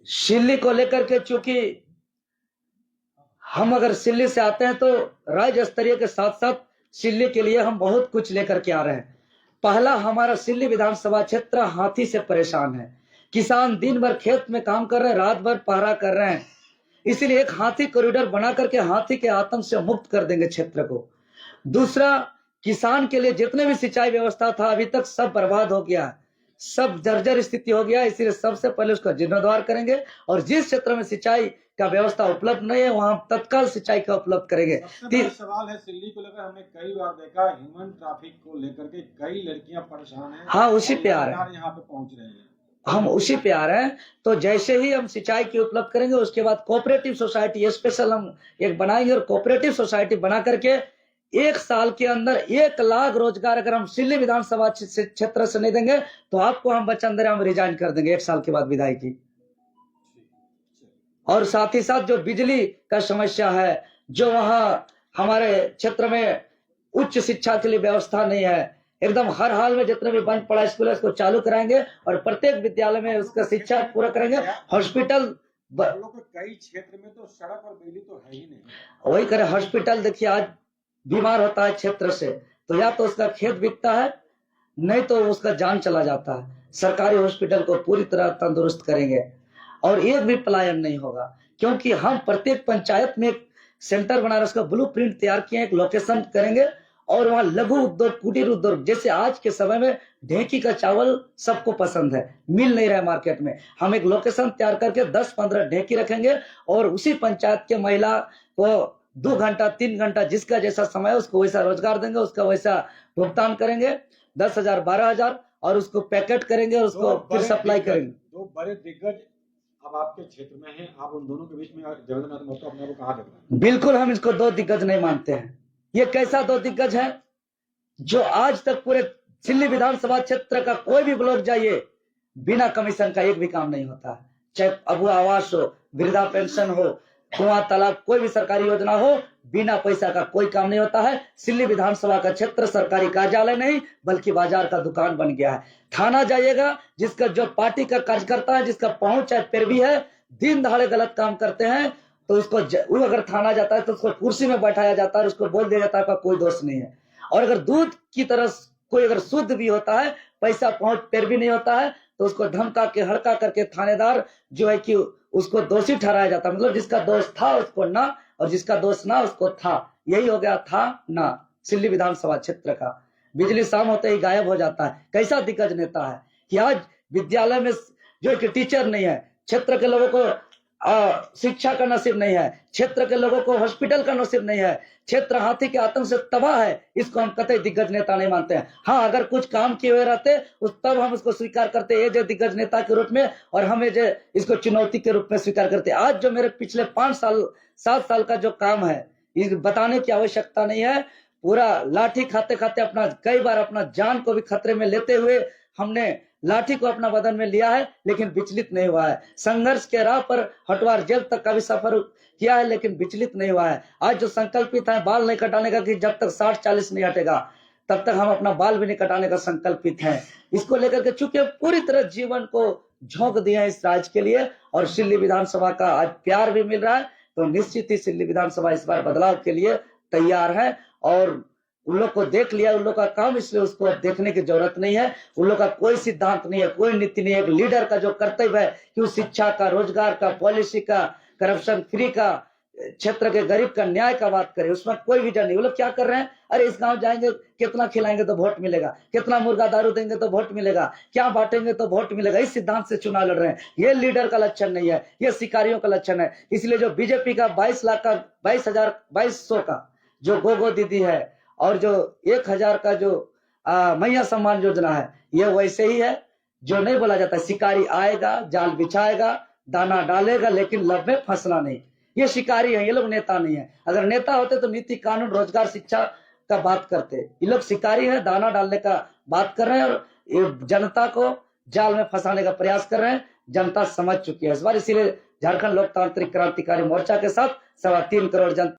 सिल्ली को लेकर के चूंकि हम अगर सिल्ली से आते हैं तो राज्य स्तरीय के साथ साथ सिल्ली के लिए हम बहुत कुछ लेकर के आ रहे हैं। पहला, हमारा सिल्ली विधानसभा क्षेत्र हाथी से परेशान है। किसान दिन भर खेत में काम कर रहे हैं, रात भर पहरा कर रहे हैं। इसीलिए एक हाथी कॉरिडोर बना करके हाथी के आतंक से मुक्त कर देंगे क्षेत्र को। दूसरा, किसान के लिए जितने भी सिंचाई व्यवस्था था अभी तक सब बर्बाद हो गया, सब जर्जर स्थिति हो गया। इसलिए सबसे पहले उसका जीर्णोद्धार करेंगे और जिस क्षेत्र में सिंचाई का व्यवस्था उपलब्ध नहीं है वहां तत्काल सिंचाई का उपलब्ध करेंगे। सबसे बड़ा सवाल है सिल्ली को लेकर, हमने कई बार देखा ह्यूमन ट्रैफिक को लेकर के कई लड़कियां परेशान हैं। हाँ, उसी पे आ रहे हैं, यहाँ पे पहुंच रहे हैं, हम उसी पे आ रहे हैं। तो जैसे ही हम सिंचाई की उपलब्ध करेंगे उसके बाद कोऑपरेटिव सोसाइटी स्पेशल हम एक बनाएंगे और कोऑपरेटिव सोसाइटी बना करके 1 साल के अंदर 1 लाख रोजगार अगर हम सिल्ली विधानसभा क्षेत्र से नहीं देंगे तो आपको हम वचन दे रहे हैं, हम रिजाइन कर देंगे 1 साल के बाद विधायकी। और साथ ही साथ जो बिजली का समस्या है, जो वहाँ हमारे क्षेत्र में उच्च शिक्षा के लिए व्यवस्था नहीं है। एकदम हर हाल में जितने भी बंद पड़ा स्कूल है उसको चालू कराएंगे और प्रत्येक विद्यालय में उसका शिक्षा पूरा करेंगे। हॉस्पिटल हम लोग के कई क्षेत्र में तो सड़क और बिजली तो है ही नहीं। वही करे। हॉस्पिटल देखिए आज बीमार होता है क्षेत्र से तो या तो उसका खेत बिकता है नहीं तो उसका जान चला जाता है। सरकारी हॉस्पिटल को पूरी तरह तंदुरुस्त करेंगे और एक भी पलायन नहीं होगा, क्योंकि हम प्रत्येक पंचायत में एक सेंटर बना रहे, उसका ब्लूप्रिंट तैयार किए, एक लोकेशन करेंगे और वहाँ लघु उद्योग, कुटीर उद्योग, जैसे आज के समय में ढेकी का चावल सबको पसंद है, मिल नहीं रहा है मार्केट में, हम एक लोकेशन तैयार करके 10-15 ढेकी रखेंगे और उसी पंचायत के महिला को 2 घंटा 3 घंटा जिसका जैसा समय है उसको वैसा रोजगार देंगे, उसका वैसा भुगतान करेंगे 10,000 12,000 और उसको पैकेट करेंगे और उसको फिर सप्लाई करेंगे। 2 बड़े दिग्गज अब आपके क्षेत्र में हैं, आप उन दोनों के बीच में देवेंद्र महतो अपने को कहाँ देख रहे हैं? बिल्कुल हम इसको 2 दिग्गज नहीं मानते हैं। ये कैसा 2 दिग्गज है जो आज तक पूरे सिल्ली विधानसभा क्षेत्र का कोई भी ब्लॉक जाइए बिना कमीशन का एक भी काम नहीं होता है, चाहे अबुआ आवास हो, वृद्धा पेंशन हो, कुआं तालाब, कोई भी सरकारी योजना हो, बिना पैसा का कोई काम नहीं होता है। सिल्ली विधानसभा का क्षेत्र सरकारी कार्यालय नहीं बल्कि बाजार का दुकान बन गया है। थाना जाइएगा, जिसका जो पार्टी का कार्यकर्ता है, जिसका पहुंच है पैरवी है, दिन दहाड़े गलत काम करते हैं तो उसको वो अगर थाना जाता है तो उसको कुर्सी में बैठाया जाता है और उसको बोल दिया जाता है कोई दोष नहीं है। और अगर दूध की तरह कोई अगर शुद्ध भी होता है, पैसा पहुंच पैरवी नहीं होता है तो उसको धमका के हड़का करके थानेदार जो है कि उसको दोषी ठहराया जाता है। मतलब जिसका दोष था उसको ना और जिसका दोष ना उसको था, यही हो गया था ना सिल्ली विधानसभा क्षेत्र का। बिजली शाम होते ही गायब हो जाता है। कैसा दिग्गज नेता है कि आज विद्यालय में जो कि टीचर नहीं है, क्षेत्र के लोगों को शिक्षा का नसीब नहीं है, क्षेत्र के लोगों को हॉस्पिटल का नसीब नहीं है, क्षेत्र हाथी के आतंक से तबाह है, इसको हम कतई दिग्गज नेता नहीं मानते हैं। हाँ, अगर कुछ काम किए हुए रहते तब हम उसको स्वीकार करते ये जो दिग्गज नेता के रूप में और हमें जो इसको चुनौती के रूप में स्वीकार करते। आज जो मेरे पिछले 7 साल का जो काम है इस बताने की आवश्यकता नहीं है। पूरा लाठी खाते खाते अपना कई बार अपना जान को भी खतरे में लेते हुए हमने लाठी को अपना बदन में लिया है लेकिन विचलित नहीं हुआ है। संघर्ष के राह पर हटवार जेल तक का भी सफर किया है लेकिन विचलित नहीं हुआ है। आज जो संकल्पित है बाल नहीं कटाने का कि जब तक 60-40 नहीं हटेगा तब तक हम अपना बाल भी नहीं कटाने का संकल्पित हैं। इसको लेकर के चूंकि पूरी तरह जीवन को झोंक दिया है इस राज्य के लिए और सिल्ली विधानसभा का आज प्यार भी मिल रहा है तो निश्चित ही सिल्ली विधानसभा इस बार बदलाव के लिए तैयार है। और उन लोग को देख लिया, उन लोग का काम, इसलिए उसको अब देखने की जरूरत नहीं है। उन लोग का कोई सिद्धांत नहीं है, कोई नीति नहीं है। एक लीडर का जो कर्तव्य है कि वो शिक्षा का, रोजगार का, पॉलिसी का, करप्शन फ्री का, क्षेत्र के गरीब का न्याय का बात करे, उसमें कोई विजन नहीं। वो लोग क्या कर रहे हैं, अरे इस गांव जाएंगे कितना खिलाएंगे तो वोट मिलेगा, कितना मुर्गा दारू देंगे तो वोट मिलेगा, क्या बांटेंगे तो वोट मिलेगा, इस सिद्धांत से चुनाव लड़ रहे हैं। ये लीडर का लक्षण नहीं है, ये शिकारियों का लक्षण है। इसलिए जो बीजेपी का 22,000 का जो गोगो दीदी है और जो 1,000 का जो मैया सम्मान योजना है, ये वैसे ही है जो नहीं बोला जाता। शिकारी आएगा, जाल बिछाएगा, दाना डालेगा लेकिन लब में फंसना नहीं। ये शिकारी है, ये लोग नेता नहीं है। अगर नेता होते तो नीति, कानून, रोजगार, शिक्षा का बात करते। ये लोग शिकारी है, दाना डालने का बात कर रहे हैं और ये जनता को जाल में फंसाने का प्रयास कर रहे हैं। जनता समझ चुकी है इस बार, इसीलिए झारखंड लोकतांत्रिक क्रांतिकारी मोर्चा के साथ 3.25 करोड़ जनता